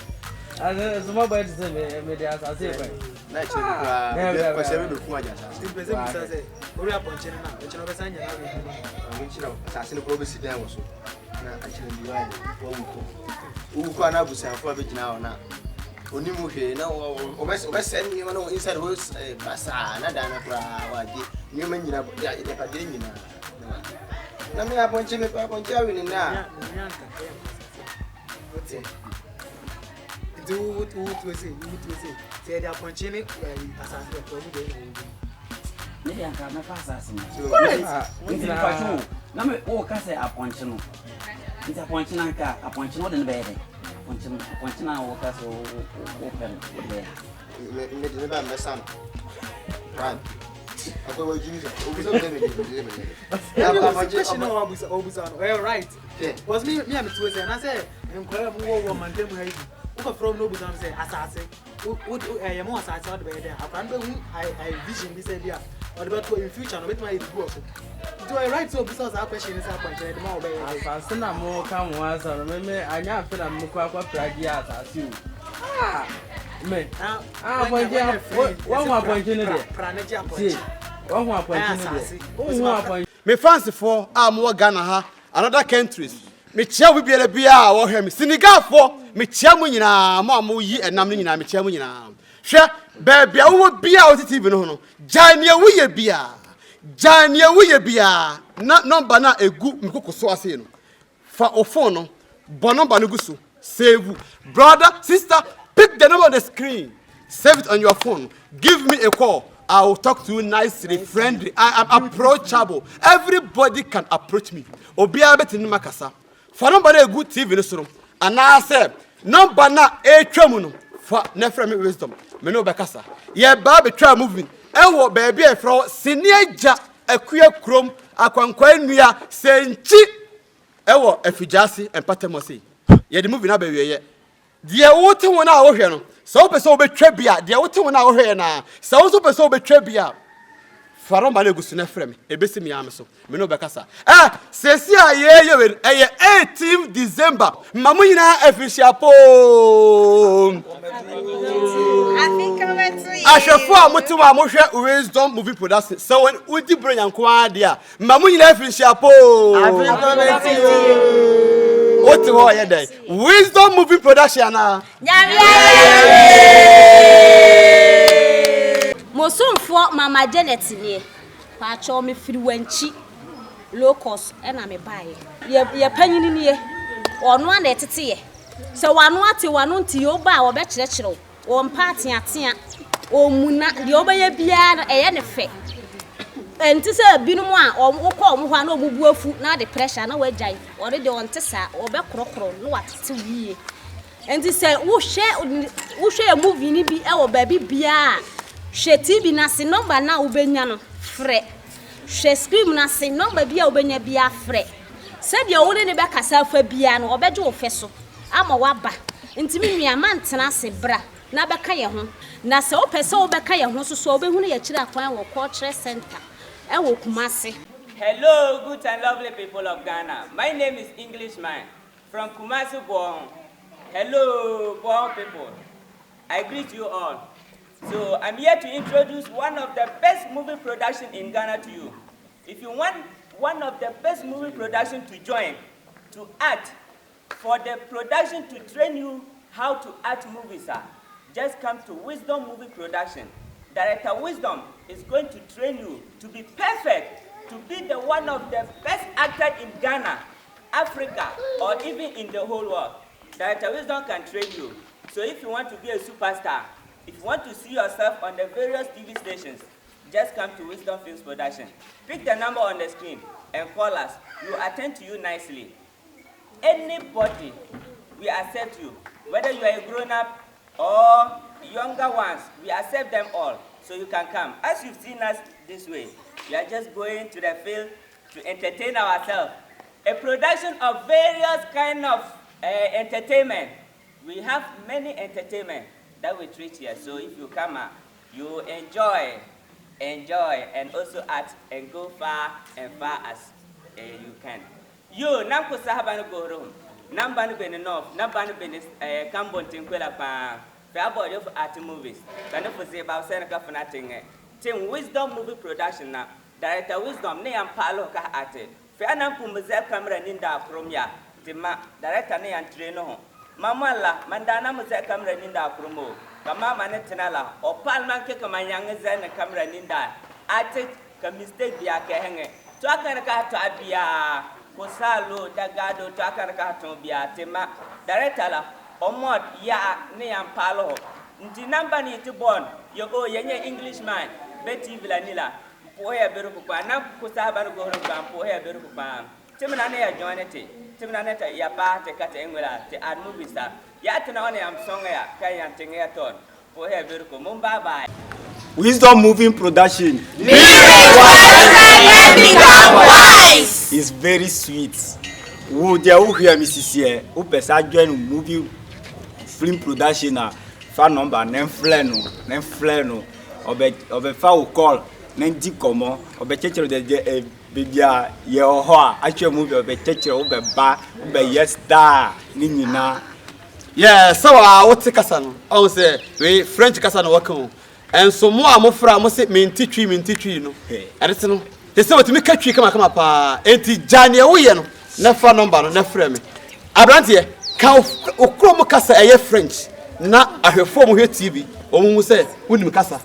As a mobile to say, I say, naturally, because every look my still present. We are punching now, which never sign your assassin probably sit down also. Actually, who can have for a bit now? Only now, send me inside house, Bassa, Nadana, Newman, you have a dinner. Now, me are punching me up on Jerry now. Do what we say, say they are punching it assassin for me. Maybe I can't assassin. Now, me all can say a punching. It's a punching anchor, a punching not in bed. Punching our workers open there. Never my son. Right. I go with Jesus. Well, right. Was me, I'm to and I said, and call a woman, who from no business assassin. Would I am more assassin there? I vision this idea. What about in future? No, my do I write so because our question is up and more by a more come once. I remember I now feel I'm more pragia as you. Me, one more point in it. Me fancy for more Ghana, another countries. Me chia we be a beer or him. Senegal for me chiamunina, Mamma ye and Namina, me chiamunina. Sure, baby, I will be out of TV. No, Jania, we beer. Jania, we beer. Not number not a good Mukoko Swasino. For Ophono, Bonobanugusu, save brother, sister, pick the number on the screen, save it on your phone, give me a call. I will talk to you nicely, friendly. I am approachable. Everybody can approach me. Obia bet in Makasa. For nobody a good TV in this room. And I said, number na a tremuno for Nefremi wisdom. Meno Bakasa. Ye baby try moving. Ewo baby a fro senior ja a queer chrome a quanquania senchi. Ewo a fijasi and patemosi. Ye the moving up ye. Dear water one hour here. So person be trebia. Dear water 1 hour here now. So also person be trebia. Faron Balegus Nefrem, a bisi mi amaso. Meno Bakasa. Ah, Cecia ye 18th December. Mamuna efficiapo. I shall form what to my motion wisdom movie production. So when we did bring and quadia, Mamuna efficiapo. What to all your day? Wisdom movie production. Mosum for Mama Janet here. Pacho me free wenchi. Low cost and I'm a buy. Ye penny in here. Or no one at it here. So one water one on to your bar or betcha. Or party at tia. Or muna the obey piano and effect. And to say Binoa or call one of who food now the pressure no way jay or the on Tessa or back crocro no what to ye. And to say who share a movie be our baby beer. She TV na si number na ubenyano fre hwe scream na se number bia obenya bia frɛ sɛ dia wo ne be kasa fa bia no obɛgye wo fɛ so ama waba ntimi nua man tena se bra na bɛka ye ho na sɛ wo pɛ sɛ wo bɛka ye ho so so obɛhu ne yɛkyira kwan wɔ cultural center ɛwɔ Kumasi. Hello, good and lovely people of Ghana. My name is Englishman from Kumasi Born. Hello, Born people. I greet you all. So I'm here to introduce one of the best movie production in Ghana to you. If you want one of the best movie production to join, to act, for the production to train you how to act movies, just come to Wisdom Movie Production. Director Wisdom is going to train you to be perfect, to be the one of the best actors in Ghana, Africa, or even in the whole world. Director Wisdom can train you. So if you want to be a superstar, if you want to see yourself on the various TV stations, just come to Wisdom Films Production. Pick the number on the screen and call us. We will attend to you nicely. Anybody, we accept you. Whether you are a grown-up or younger ones, we accept them all. So you can come. As you've seen us this way, we are just going to the field to entertain ourselves. A production of various kind of entertainment. We have many entertainment that we treat here. So if you come, you enjoy, and also act and go far and far as you can. You, namko sahabanu go home. Nambanu bene north, nambanu bene Cambon Tinkwela pa. About of art movies. Can you say about Seneca Fanating? Team Wisdom Movie Production now. Director Wisdom, ne am palo ka ate. Fianam Pumazel camera ninda promia. Tima, director ne and trainer. Mamala, Mandana Muzel camera ninda promo. Kama manetanala, or Palman Kekamang Zen camera ninda. Ate can mistake be a kahenge. Takanaka to Abia, Kosalo, Dagado, Takanaka to be a Tima. Director. Omod ya ne ampalo nti namba ni ti bon yo go yenye Englishman beti vilanila po ya beru kwa na kusaba no go ro kwa po ya beru kwa timna ne ya joinete timna ne ta ya ba te kata engwela te ad movie star ya tena one am song ya kan ya tenge ya ton po ya beru ko mum bye bye. Wisdom Movie Production. It's very sweet. Wo dia wo hia misisi wo pesa join movie film production na fa number na flare no obe fa wo call na di komo obe chechero de bibia ye ho a atwa movie obe chechero obe ba obe yes star ni nyina. Yeah, so what kasa no o say we French kasa no wako en so mo amofra mo say mentitwi no ade no they say what me katwi kama pa enti jane wo ye no na fa number no na frɛ me abrantie ka okro mo kasa eye French na ahwefo mo hwe TV o mo say wonim kasa.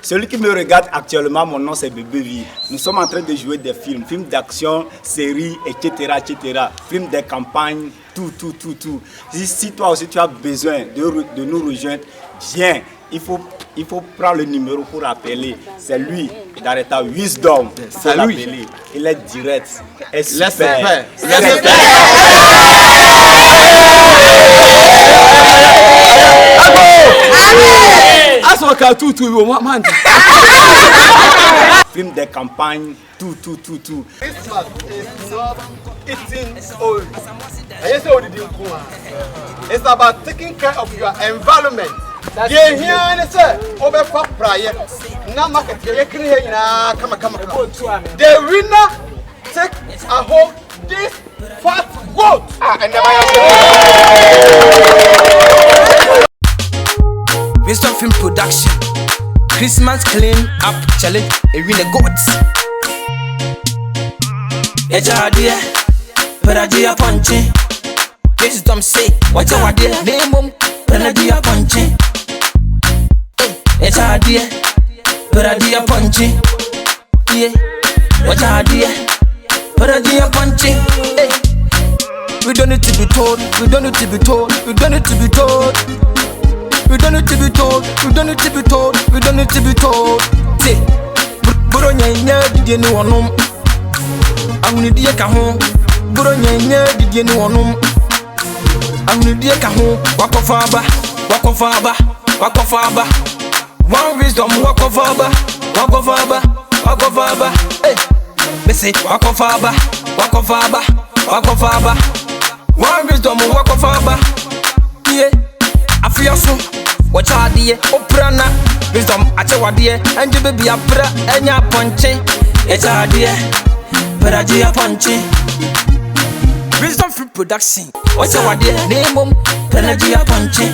Celui qui me regarde actuellement, mon nom c'est Bébé Vie. Nous sommes en train de jouer des films d'action, séries, etc., etc. Films de campagne, tout. Si toi aussi tu as besoin de nous rejoindre, viens. Il faut prendre le numéro pour appeler. C'est lui, Directeur Wisdom. C'est lui. Il est direct. Laissez-faire. Asoka tout man. Film de campagne, tout. Christmas is not eating old. It's about taking care of your environment. They here and say, over for prayer. Now market come. The winner take a home this fat goat. Wisdom Film Production. Christmas clean up challenge. A winner goats. Ejadia, Peradia Aponkye. Wisdom say, what's our dear name? Peradia Aponkye. Ejadia, Peradia Aponkye. Yeah, what's our dear? Peradia Aponkye. We don't need to be told. We don't need to be told. We don't need to be told. We don't need to be told. We don't need to be told. We don't need to be told. Say, bro nyanya didie ni wonum. Ahuni die ka ho. Bro nyanya didie ni wonum. Ahuni die ka ho. Wakofa aba. One wisdom wakofa aba. Hey. Missy, walk on faba, walk on faba, walk on faba. One wisdom, walk on faba. Yeah, I feel so. Watch out, dear, Oprana. Wisdom, I tell what dear, and you baby, a bra, and ya punchy. It's a dear, but I do a punchy. Wisdom free production. Watch out, dear, name them, but I do a punchy.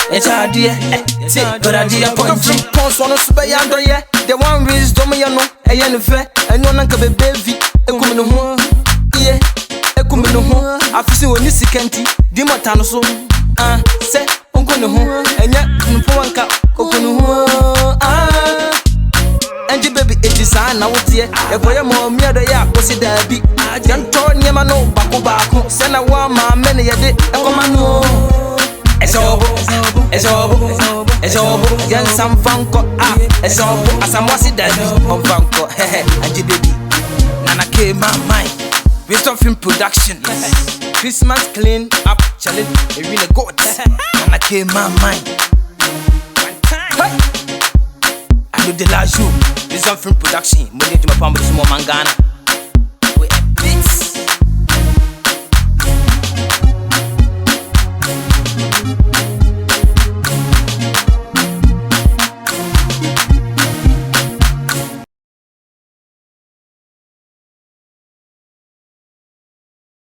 It's a dear, but I do a punchy. Pons one of Subayando, yeah, the one wisdom, you know, a young fair, and no one can be baby, a woman who, yeah, a woman who, I feel when this can't, Dimotano so, say, Uncle who, and yet, Mpuanka, Okunu, and your baby, it is I now, dear, a boy more near the yard, was it there be? I don't turn your man, no, Baku, send a woman, many a day, a command. It's all, young some funko, it's all, as I'm was it that on funko, and your baby, Nana came my mind. Wisdom film production, Christmas clean up challenge, a really good, Nana came my mind. I do the last show, Wisdom film production, money to my family, small mangana.